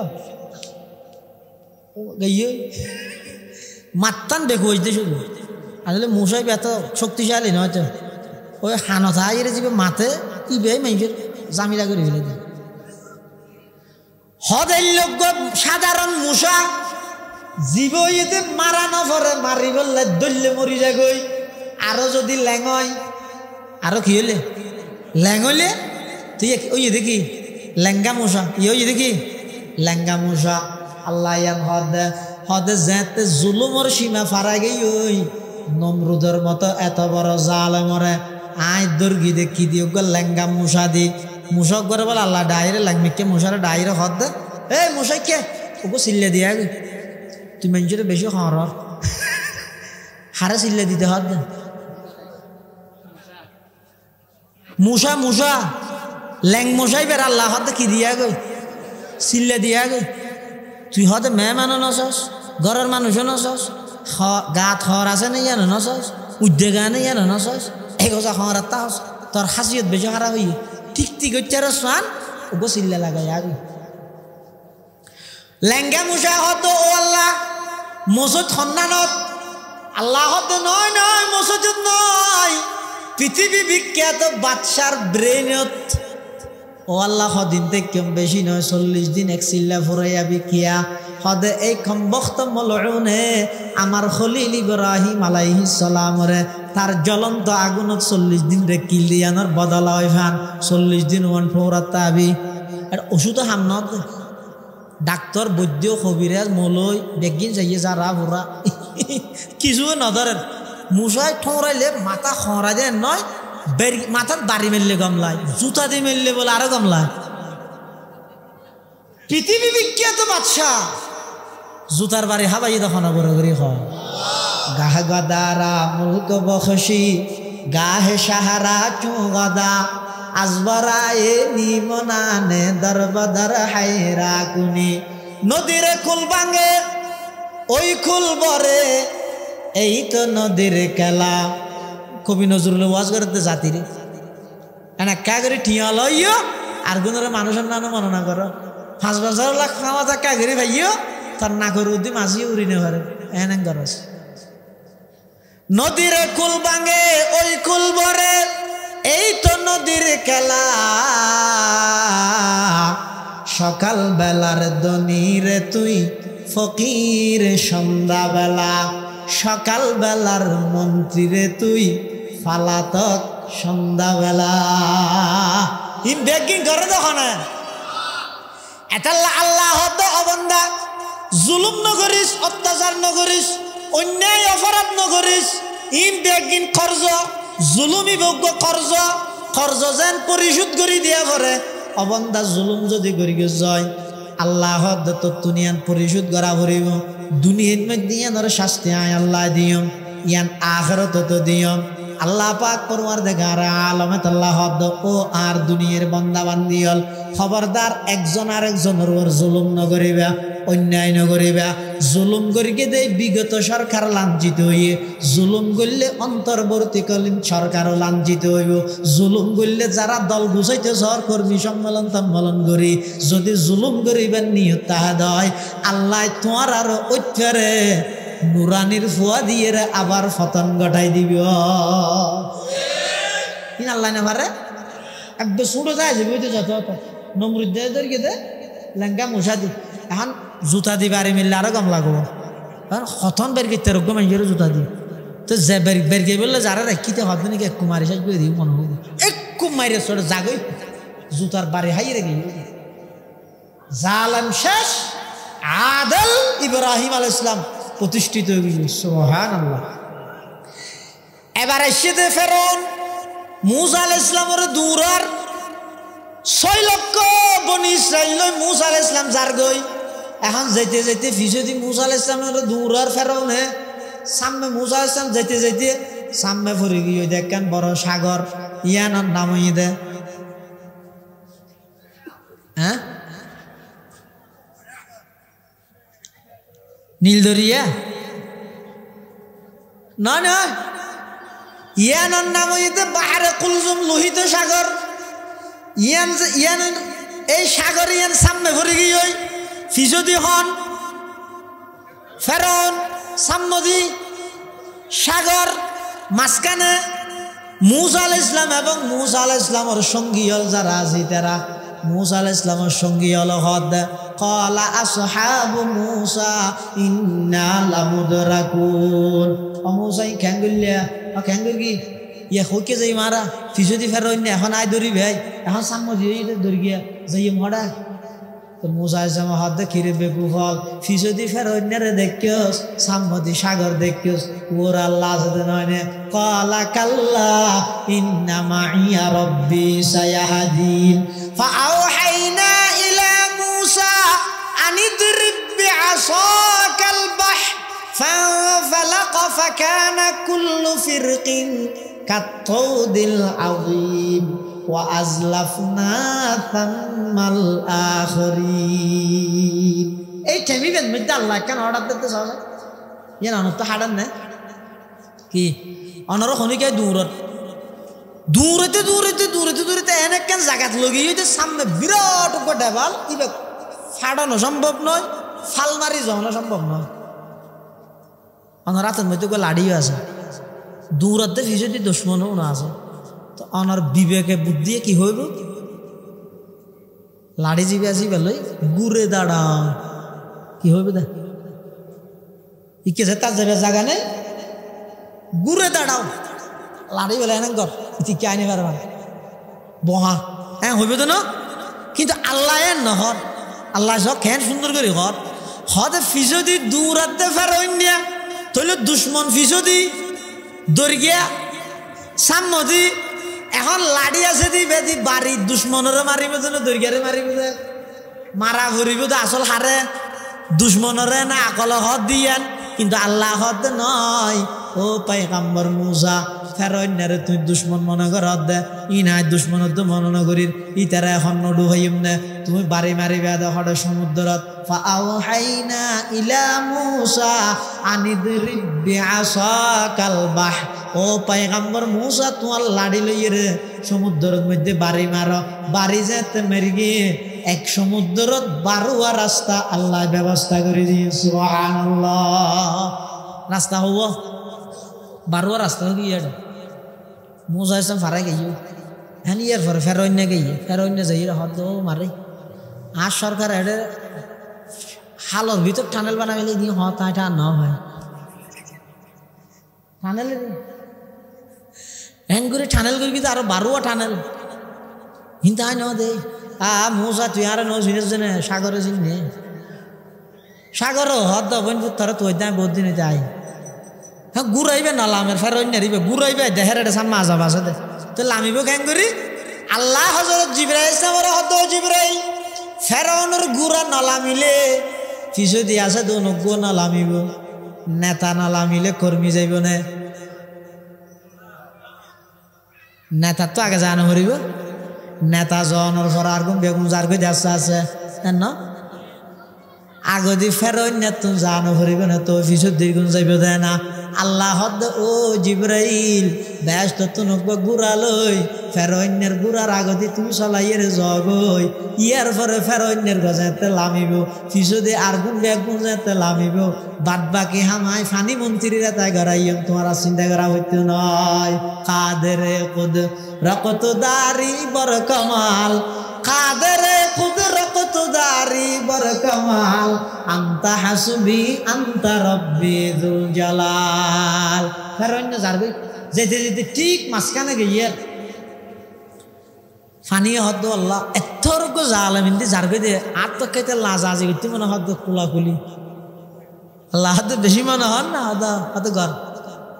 গাইয়ে মাত্তান দেখো হইতে শুধু আসলে মূসাই এত শক্তিশালী নয় তো ওই হানথা এর যাবে মাথে ইবে মাইফের জামিলা করে ফেলে দেয় হদেল্য সাধারণ মূসা জীব ইতে মারা না পরে মারি বললে দললে মরি যায় গই আরো যদি ল্যাঙয় আরো কি হলে ল্যাং হইলে তুই ওই দেখি লেঙ্গা মূসা ইয়ে দেখি লেঙ্গা মূসা আল্লাহ হদে যেতে জুলুমর সীমা ফারা গেই ওই নমরুদের মতো এত বড় জালেমরে আয় দর্গি দে কি দিয়ে লেঙ্গা মূসা দি মূসক করে বলে আল্লাহ ডাইরে লাগমিকে মূসারে ডাইরে হদ দে এই মূসাই কে ওকে সিল্লে দিয়া গে তুই মানুষের বেশি হর হারে সিল্লে দিতে হদ দে মূসা ল্যাং মশাই বের আল্লাহ হদ কি দিয়া গে সিল্লে দিয়া গে তুই হদ মেহমানও নসস ঘরের মানুষও নসস গাত হর আছে না ইয়ানো নসস উদ্যোগা নেই ইয়ানো নসস এগোজা হর তাহস তোর হাসিয়ত বেশি খারাপ হইয়ে ঠিক হচ্ছে আর সান ওগো সিল্লে লাগাই আগে লেঙ্গা মূসা হত ও আল্লাহ মসজিদ সন্ধানত আল্লাহ হত নয় মসজিদ নয় পৃথিবী বিখ্যাত বাদশার ব্রেনত ও আল্লাহ হদিন থেকে বেশি নয় 40 দিন এক চিল্লা ফুরাইয়া বিকিয়া হদে এই কমবখত মলউনে আমার খলিল ইব্রাহিম আলাইহিস সালামরে তার জ্বলন্ত আগুনত 40 দিন রে কিল দিয়ানোর বদলা হয় ফান 40 দিন ওয়ান ফৌরাতাবি আর ওষুধ হামনত ডাক্তার বৈদ্য কবিরাজ মলই বেগিন যাইয়ে যারা ভরা কিছু নধরেন মূসায় ঠোঁরাইলে মাথা খরা দেয় নয় মাথার দাড়ি মেললে গমলায় জুতা দিয়ে মেললে বলে আরো গমলায় পৃথিবী বিখ্যাত বাদশাহ জুতার বাড়ি হাবাই দখন বড় করি গাহ গদারা মুলক বখশি গাহে সাহারা চু গদা আজবরায়ে নিমনানে দরবদর হায়রা কুনি নদীরে কুল ভাঙে ওই কুল বরে এই তো নদীর খেলা কবি নজরুল ওয়াজ করতে জাতিরে এনা কা করে ঠিয়া লইও আর গুণরে মানুষের নাম মননা করো 5 বছর লাখ খাওয়া থাকা গেরি ভাইও তার না করে উদ্দি মাঝি উড়ি নে পারে এন গরস নদীরে কুল ভাঙে ওই কুল ভরে এই তো নদীর খেলা সকাল বেলার দনিরে তুই ফকির সন্ধ্যা বেলা সকাল বেলার মন্ত্রী রে তুই ফালাতক সন্ধ্যা বেলা ইন বেগিং করে দেখো না এটাল্লা আল্লাহ হতো অবন্দা জুলুম নগরিস অত্যাচার নগরিস অন্যায় অপরাধ নগরিস ইন বেগিন কর্জ জুলুমি ভোগ্য কর্জ যেন পরিশোধ করি দিয়া করে অবন্দা জুলুম যদি করি যায় আল্লাহ তো দুনিয়ান পরিশোধ করা ভরিব দুনিয়ার মধ্যে ইয়ানোর শাস্তি আয় আল্লাহ দিয়ম ইয়ান আখিরাত তো দিয়ম আল্লাহ পাক পরওয়ারদিগার আলমত আল্লাহ ও আর দুনিয়ার বান্দা বান্দি হল খবরদার একজন আরেকজনের ওর জুলুম নগরিবা অন্যায় নগরিবা জুলুম করিকে দেয় বিগত সরকার লাঞ্ছিত হইয়ে জুলুম করলে অন্তর্বর্তীকালীন সরকারও লাঞ্ছিত হইব জুলুম করলে যারা দল গুছাইতে কর্মী সম্মেলন করি যদি জুলুম করিবার নিয়ত তাহা হয় আল্লাহ তোমার আরো ঐক্যরে নুরানির ফুয়া দিয়ে আবার ফতন ঘটাই দিব আল্লাহ না পারে একদম ছোটো যায় যে বইতে যত নমরুদ্দে দে লেঙ্গা মশা দি এখন জুতা দি বাড়ি মিললে আরো কম লাগবো কারণ হতন বের করতে রকম মানুষেরও জুতা দি তো যে বের গে বললে যারা রাখিতে হবে নাকি একটু মারি শেষ করে দিই মনে হবে একটু মারি ছোট জাগই জুতার বাড়ি হাই রেখে জালেম শেষ আদল ইব্রাহিম আলাইহিস সালাম প্রতিষ্ঠিত হয়ে গেল সুবহানাল্লাহ এবার এসে ফেরন মুসা আলাইহিস সালামের দূরার 6 লক্ষ বনি ইসরাইল মুসা আলাইহিস সালাম যার গই এখন যেতে যেতে ফিসদি মুসা আলাইহিস সালামের দূরার ফেরন হে সামনে মুসা আলাইহিস সালাম যেতে যেতে সামনে পড়ে গিয়ে দেখেন বড় সাগর ইয়ানোর নাম হইয়ে দে হ্যাঁ নীলদরিয়া নয় নয় ইয়ানোর নাম হইতে বাহারে কুলজুম লোহিত সাগর ইয়ান এই সাগর ইয়ান সামনে ভরে গিয়ে ফিসদি হন ফেরন সামদি সাগর মাঝখানে মুসা আলাইহিস সালাম এবং মুসা আলাইহিস সালামের সঙ্গী হল যারা আছে তারা মুসা আলাইহিস সালামের সঙ্গী হল হদ ক্বালা আসহাবু মুসা ইন্না লামুদরাকুন ও মুসা খেঙ্গুলিয়া ও খেঙ্গুল কি ইয়া হইকে যাই মারা ফিসদি ফেরন এখন আই দরি ভাই এখন সামদি দরি গিয়া যাই মড়া তো মুসা আলাইহিস সালাম হদ খিরে বেকুফল ফিসদি ফেরন রে দেখিস সামদি সাগর দেখিস ওর আল্লাহ সাথে নয় ক্বালা কাল্লা ইন্না মাইয়া রাব্বি সায়াহদিন ফাআওহাইনা ইলা মুসা আনিদরিব বিআসাকাল বাহর فانفلق فكان كل فرق كالطود العظيم وأزلفنا ثم الآخرين এই টেমিবেন মধ্যে আল্লাহ কেন অর্ডার দিতে চাও ইয়ান অনত হাড়ান না কি অনর খনিকে দূরতে এনে কেন জায়গাত লগি হইতে সামনে বিরাট ডেবাল ইবে ফাড়ানো সম্ভব নয় ফাল মারি যাওয়ানো সম্ভব নয় অনর রাতের মধ্যে লাড়িও আছে দূরতে ফিসদি দুশ্মনও না আছে তো অনর বিবেকে বুদ্ধি কি হইব লাড়ি জিবে আসি বেলই গুড়ে দাঁড়াও কি হইবে দা ইকে তার যাবে জায়গা নেই গুড়ে দাঁড়াও লাড়ি বেলা এনে কর ইতি কে আনি পারবা বহা হ্যাঁ হইবে তো না কিন্তু আল্লাহ এন নহর আল্লাহ সব খেন সুন্দর করে ঘর হতে ফিসদি দূরাতে ফের অন্যা তৈলে দুশ্মন ফিসদি দর্গিয়া সামদি এখন লাড়ি আছে দি বেদি বাড়ি দুশ্মনরে মারিব যেন দর্গিয়ারে মারিব মারা ভরিব তো আসল হারে দুশ্মনরে না আকল হদ দিয়ান কিন্তু আল্লাহ হদ নয় ও পয়গম্বর মুসা ফেরন্যারে তুই দুশ্মন মনে কর দে ই নাই দুশ্মন তো মনে নগরীর ই তারা এখন নডু হইম নে তুমি বাড়ি মারিবে হড়ে সমুদ্রত ফাআওহাইনা ইলা মুসা আনিদরিব বিআসাকাল বাহর ও পয়গম্বর মুসা তোমার লাড়ি লইয়ে রে সমুদ্রের মধ্যে বাড়ি মারো বাড়ি যেতে মেরে গিয়ে এক সমুদ্রত 12 রাস্তা আল্লাহ ব্যবস্থা করে দিয়ে সুবহানাল্লাহ রাস্তা হব 12 রাস্তা গিয়ে মুসা ইসলাম ফারাই গিয়ে হ্যাঁ ইয়ার পরে ফেরোইনে গিয়ে ফেরোইনে যাই হদ মারে আর সরকার এটা হালর ভিতর টানেল বানাইলে দিয়ে হতা এটা না হয় টানেল হ্যাং করে টানেল করবি তো আরো 12 টানেল কিন্তু আয় ন দে মুসা তুই আর ন শুনে জেনে সাগরে চিনে সাগরও হদ বনপুর ধরে তুই দায় বহুত দিনে যাই হ্যাঁ ঘুরাইবে না লামের ফেরোইনে দিবে ঘুরাইবে দেহের এটা সামনে আজাব আছে দে তো লামিব কেন করি আল্লাহ হযরত জিবরাইল ইসলামের হদ জিবরাইল ফেরাউনের গুড়া নালামিলে পিছু দিয়ে আছে তো নগ্য নালামিব নেতা নালামিলে কর্মী যাইব না নেতার তো আগে জানো হরিব নেতা জনের পর আর কোন বেগুন যার কই দেশ আছে না আগদি ফেরোই না তুমি জানো হরিব না তো পিছু দ্বিগুণ যাইব দেয় না আল্লাহ হদ ও জিবরাইল ব্যস্ত তো নগ্য গুড়া লই ফেরোইনের গুড়ার আগদি তুমি চলাইয়ের জগই ইয়ার পরে ফেরোইনের গজাতে লামিব পিছু দিয়ে আর গুণ বেগুন যাতে লামিব বাদ বাকি হামাই ফানি মন্ত্রীরা তাই গড়াইম তোমার চিন্তা করা হইতে নয় কাদেরে কুদ রকত দারি বর কামাল কাদেরে কুদ রকত দারি বর কামাল আনতা হাসবি আনতা রব্বি যুল জালাল ফেরোইন যারবি যেতে যেতে ঠিক মাঝখানে গিয়ে ফানিয়ে হদ আল্লাহ এতর্ক জালাম হিন্দি যারবে দে আর তো খাইতে লাজাজি করতে মনে হদ কুলাকুলি আল্লাহ হাতে বেশি মনে হন না হদ ঘর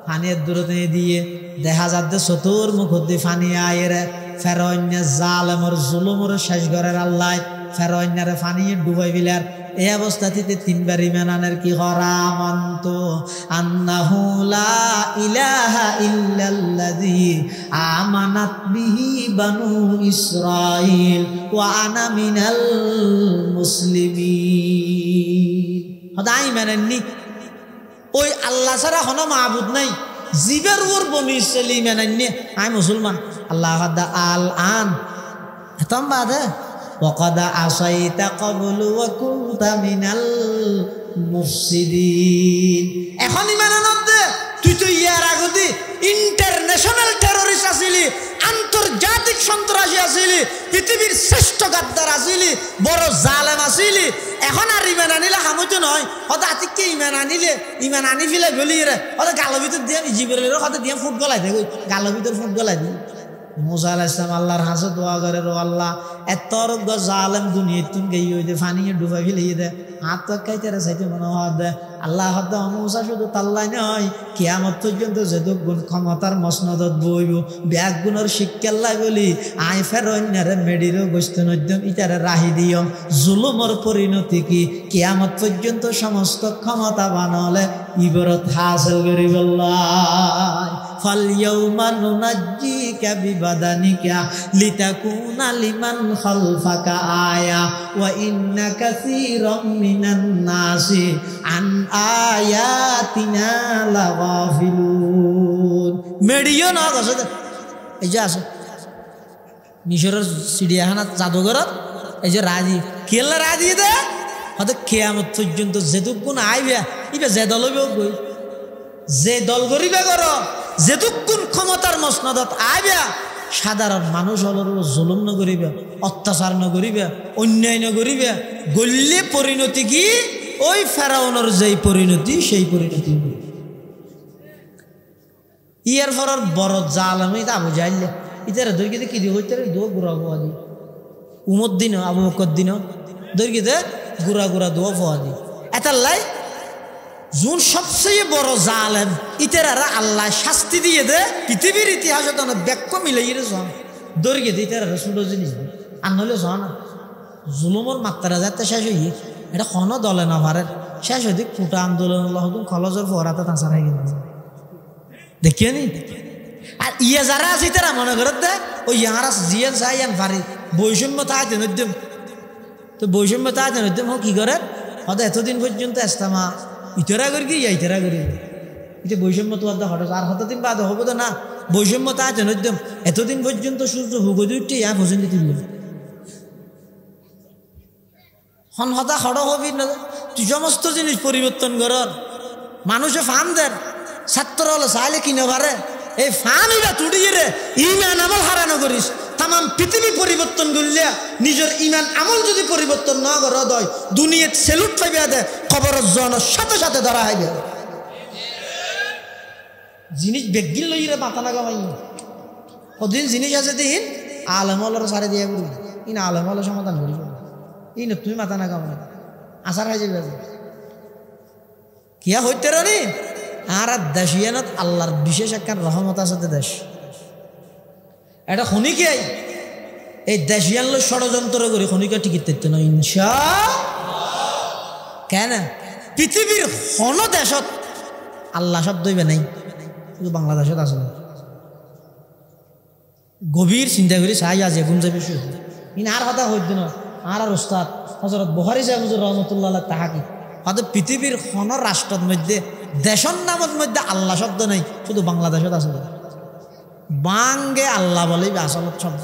ফানিয়ে দূরতে দিয়ে দেখা যাচ্ছে চতুর মুখ দিয়ে ফানিয়ে আয়ের ফেরোইন্য জালেমর জুলুমর শেষ ঘরের আল্লাহ ফেরোইন্যারে ফানিয়ে ডুবাই বিলার এই অবস্থাতে 3বার ইমানের কি হরামন্ত আন্নাহু লা ইলাহা ইল্লাল্লাযী আমানাত বিহি বানু ইসরাঈল ওয়া আনা মিনাল মুসলিমিন হদাই মানেননি ওই আল্লাহ ছাড়া কোনো মাবুদ নাই জীবের উপর বনি ইসরাঈল মানেননি আমি মুসলমান আল্লাহ হাদা আল আন এতম বাদে وقد عصيت قبل وكنت من المفسدين এখন ইমানের মধ্যে তুই তো ইয়ার আগদি ইন্টারন্যাশনাল টেররিস্ট আছিলি আন্তর্জাতিক সন্ত্রাসী আছিলি পৃথিবীর শ্রেষ্ঠ গাদ্দার আছিলি বড় জালেম আছিলি এখন আর ইমান আনিলে হামতো নয় হয়তো আতিককে ইমান আনিলে ইমান আনি ফেলে বলি রে হয়তো গালো ভিতর দিয়ে জিবরের হয়তো দিয়ে ফুটবল আই দেখো গালো ভিতর ফুটবল আই দিই মুসা আলাইহিস সালাম আল্লাহর হাসে দোয়া করে রো আল্লাহ এতর জালেম দুনিয়া তুম গই হইতে ফানিয়ে ডুবাই ফেলিয়ে দে হাত তো খাইতে রে সাইতে মনে হয় দে আল্লাহ হদ মুসা শুধু তাল্লাই নয় কিয়ামত পর্যন্ত যেহেতু গুণ ক্ষমতার মসনদত বইব ব্যাগ গুণের শিক্ষাল্লাই বলি আই ফেরোইনারে মেডিরও গোস্ত নদ্যম ইটারে রাহি দিয়ম জুলুমর পরিণতি কি কিয়ামত পর্যন্ত সমস্ত ক্ষমতা বানালে ইবরত হাসিল করিব ফালইয়াউমা নুনাজ্জিকা বিবাদানিকা লিতাকুনা লিমান খালফাকা আয়া ওয়া ইন্না কাসীরাম মিনান নাসি আন আয়াতিনা লাগাফিলুন মেডিও না গছে এই যে আছে মিশরের চিড়িয়াখানা জাদুঘরত এই যে রাজি কেলা রাজি দে হয়তো কিয়ামত পর্যন্ত যেটুকুন আইবে ইবে যে দল হইবে কই যে দল গরিবে কর যেটুকুন ক্ষমতার মসনদত আইবে সাধারণ মানুষ হলর জুলুম নগরিবে অত্যাচার নগরিবে অন্যায় নগরিবে গল্লে পরিণতি কি ওই ফেরাউনের যেই পরিণতি সেই পরিণতি ইয়ার ফরার বড় জালেম এটা আবু জাইলে ইতারে দৈর্ঘ্যতে কি দিয়ে হইতে দো গুড়া গোয়া দি উমর দিন আবু বকর দিন দৈর্ঘ্যতে গুড়া গুড়া দোয়া ফোয়া দি এটার লাই জুন সবচেয়ে বড় জালেম ইতারা আল্লাহ শাস্তি দিয়ে দে পৃথিবীর ইতিহাসে তো ব্যাখ্য মিলে গিয়ে জন দৈর্ঘ্য দিয়ে ইতারা সুন্দর জিনিস আর নইলে জন জুলুমর মাত্রা যাতে শেষ হইয়ে এটা কোনো দলে না পারে শেষ হইতে কুটা আন্দোলন খলজের ফোরাতে তাঁচার হয়ে গেছে দেখিয়ে নি আর ইয়ে যারা আছে তারা মনে করত দে ওই ইয়ারা জিয়ান সাইয়ান পারি বৈষম্য তাহাতে নদ্যম তো বৈষম্য তাহাতে নদ্যম হোক কি করে হয়তো এতদিন পর্যন্ত এস্তামা ইতরা করি কি ইতরা করি এটা বৈষম্য তো হঠাৎ আর হতদিন বাদ হবো তো না বৈষম্য তাহাতে নদ্যম এতদিন পর্যন্ত সূর্য হুগো দুইটি ইয়া পর্যন্ত তুলল হন হতা খড় হবি না তুই সমস্ত জিনিস পরিবর্তন করার মানুষে ফার্ম দেন ছাত্র হলো চাইলে কিনে পারে এই ফার্ম ইবা তুড়িয়ে রে ইমান আমল হারানো করিস তাম পৃথিবী পরিবর্তন করলে নিজের ইমান আমল যদি পরিবর্তন না করা হয় দুনিয়াত সেলুট পাইবে দে খবর জনের সাথে সাথে ধরা হইবে জিনিস বেগিল লইরে মাথা লাগা ভাই ওদিন জিনিস আছে দিন আলমলের সারে দিয়ে বলি ইন আলমলের সমাধান করি ইন তুমি মাথা না গাও না আশার হয়ে যাবে কিয়া হইতে রি আর দেশিয়ানত আল্লাহর বিশেষ একটা রহমত আছে দেশ এটা খনিকে এই দেশিয়ান লোক ষড়যন্ত্র করি খনিকে টিকিট দিতে না ইনশা কেন পৃথিবীর হন দেশত আল্লাহ শব্দ হইবে নাই শুধু বাংলাদেশত আছে গভীর চিন্তা করি চাই আজ এগুন যাবে ইন আর কথা হইত না আর ওস্তাদ হযরত বুখারী সাহেব হুজুর রাহমাতুল্লাহ তাহাকি হয়তো পৃথিবীর কোন রাষ্ট্রের মধ্যে দেশের নামের মধ্যে আল্লাহ শব্দ নাই শুধু বাংলাদেশত আছে বাঙ্গে আল্লাহ বলে আসল শব্দ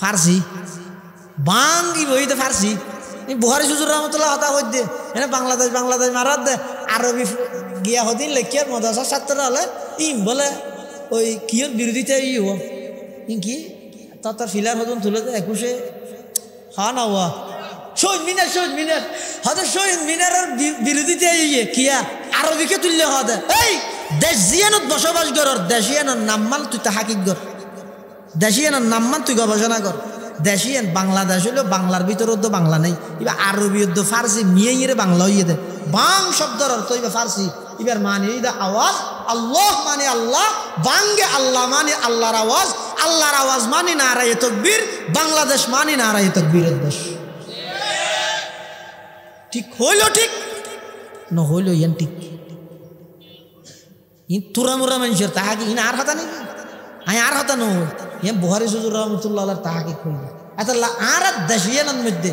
ফার্সি বাঙ্গি বইতে ফার্সি বুখারী হুজুর রাহমাতুল্লাহ কথা হইত দে এনে বাংলাদেশ বাংলাদেশ মারাত দে আরবি গিয়া হদিন লেখিয়ার মাদ্রাসার ছাত্র হলে ইম বলে ওই কিয়র বিরোধিতা কি তার ফিলার হদন তুলে দে 21 হা না হওয়া শহীদ মিনার হয়তো শহীদ মিনারের বিরোধিতা কিয়া আরবিকে তুললে হওয়া দে এই দেশ জিয়ানত বসবাস কর দেশিয়ানের নামমান তুই তাহাকিক কর দেশিয়ানের নামমান তুই গবেষণা কর দেশিয়ান বাংলাদেশ হইলেও বাংলার ভিতরে তো বাংলা নেই এবার আরবি ফার্সি মিয়ে বাংলা হইয়ে দে বাং শব্দের অর্থ এবার ফার্সি এবার মানে আওয়াজ আল্লাহ মানে আল্লাহ বাঙ্গে আল্লাহ মানে আল্লাহর আওয়াজ মানে নারায়ে তাকবীর বাংলাদেশ মানে নারায়ে তাকবীরের দেশ ঠিক হইল ঠিক ন হইল ইয়ান ঠিক ইন তুরা মুরা মানুষের তাহাকি ইন আর হাতা নাকি আই আর হাতা ন ইয়ান বুখারী হুজুর রাহমাতুল্লাহ আলাইহি তাহাকি কইল আতাল্লাহ আর দেশিয়ানের মধ্যে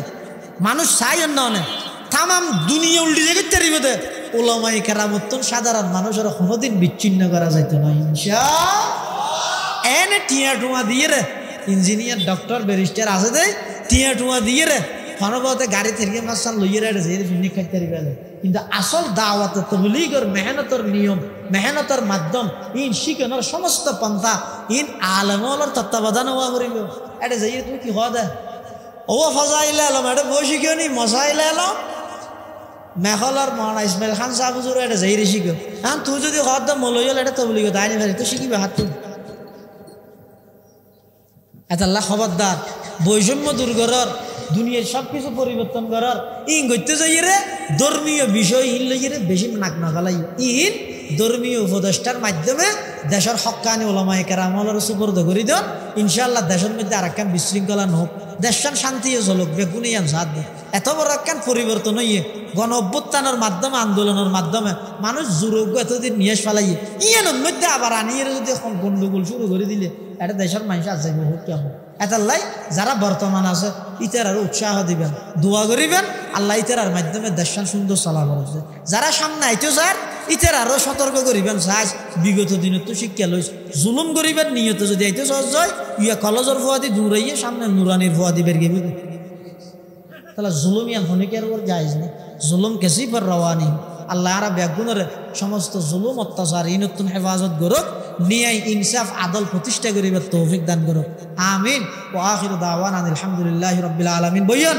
মানুষ চাইন না অনেক তামাম দুনিয়া উল্টি জায়গায় তেরিবে দে ওলামায়ে কেরামত সাধারণ মানুষের কোনোদিন বিচ্ছিন্ন করা যাইতো না ইনশাআল্লাহ এনে টিয়া টুয়া দিয়ে রে ইঞ্জিনিয়ার ডক্টর ব্যারিস্টার আছে দে টিয়া টুয়া দিয়ে রে ফনবতে গাড়ি থেকে মাসান লইয়ে রে যে ফিনি খাইতে রিবেলে কিন্তু আসল দাওয়াত তাবলীগের মেহনতের নিয়ম মেহনতের মাধ্যম ইন শিখানোর সমস্ত পন্থা ইন আলেমর তত্ত্বাবধান হওয়া করিব এটা যাই তুমি কি হওয়া দে ও ফজাইলে এলাম এটা বই শিখিও নি মশাইলে এলাম মেঘলার মহানা ইসমাইল খান সাহেব হুজুর এটা যাই রে শিখো হ্যাঁ তুই যদি হওয়া দে মলইল এটা তাবলীগ তাই নি তো শিখিবে হাত তুই এতাল্লাহ খবরদার বৈষম্য দূর করার দুনিয়ার সব কিছু পরিবর্তন করার ইন করতে যাই রে ধর্মীয় বিষয় ইন লইয়ে রে বেশি নাক না ফেলাই ইন ধর্মীয় উপদেষ্টার মাধ্যমে দেশের হক্কানি ওলামায়ে কেরামলের সুপর্দ করি দেন ইনশাআল্লাহ দেশের মধ্যে আর একখান বিশৃঙ্খলা হোক দেশান শান্তি চলুক বেগুনিয়ান সাথ দেয় এত বড় একখান পরিবর্তন হইয়ে গণ অভ্যুত্থানের মাধ্যমে আন্দোলনের মাধ্যমে মানুষ জোরজ্ঞ এতদিন নিয়ে ফেলাইয়ে ইয়ানোর মধ্যে আবার আনিয়ে যদি এখন গন্ডগোল শুরু করে দিলে এটা দেশের মানুষ আছে বহুত কেমন এটাল্লাই যারা বর্তমান আছে ইতার আরো উৎসাহ দিবেন দোয়া করিবেন আল্লাহ ইতার মাধ্যমে দেশান সুন্দর চলা করছে যারা সামনে আইতো স্যার ইতার আরো সতর্ক করিবেন সাজ বিগত দিনের তো শিক্ষা লইস জুলুম করিবেন নিয়ত যদি আইতে সহজ হয় ইয়া কলেজের ফুয়াদি দূরাইয়ে সামনে নুরানির ফুয়াদি বের গেবে তাহলে জুলুম ইয়ান ফনিকের উপর যাইজ না জুলুম কেসি পর রওয়ানি আল্লাহ আর বেগুনের সমস্ত জুলুম অত্যাচার ইনতুন হেফাজত করুক নিয়াই ইনসাফ আদল প্রতিষ্ঠা করিবার তৌফিক দান করুক আমিন ওয়া আখিরু দাওয়ানা আলহামদুলিল্লাহি রাব্বিল আলামিন বইয়ন।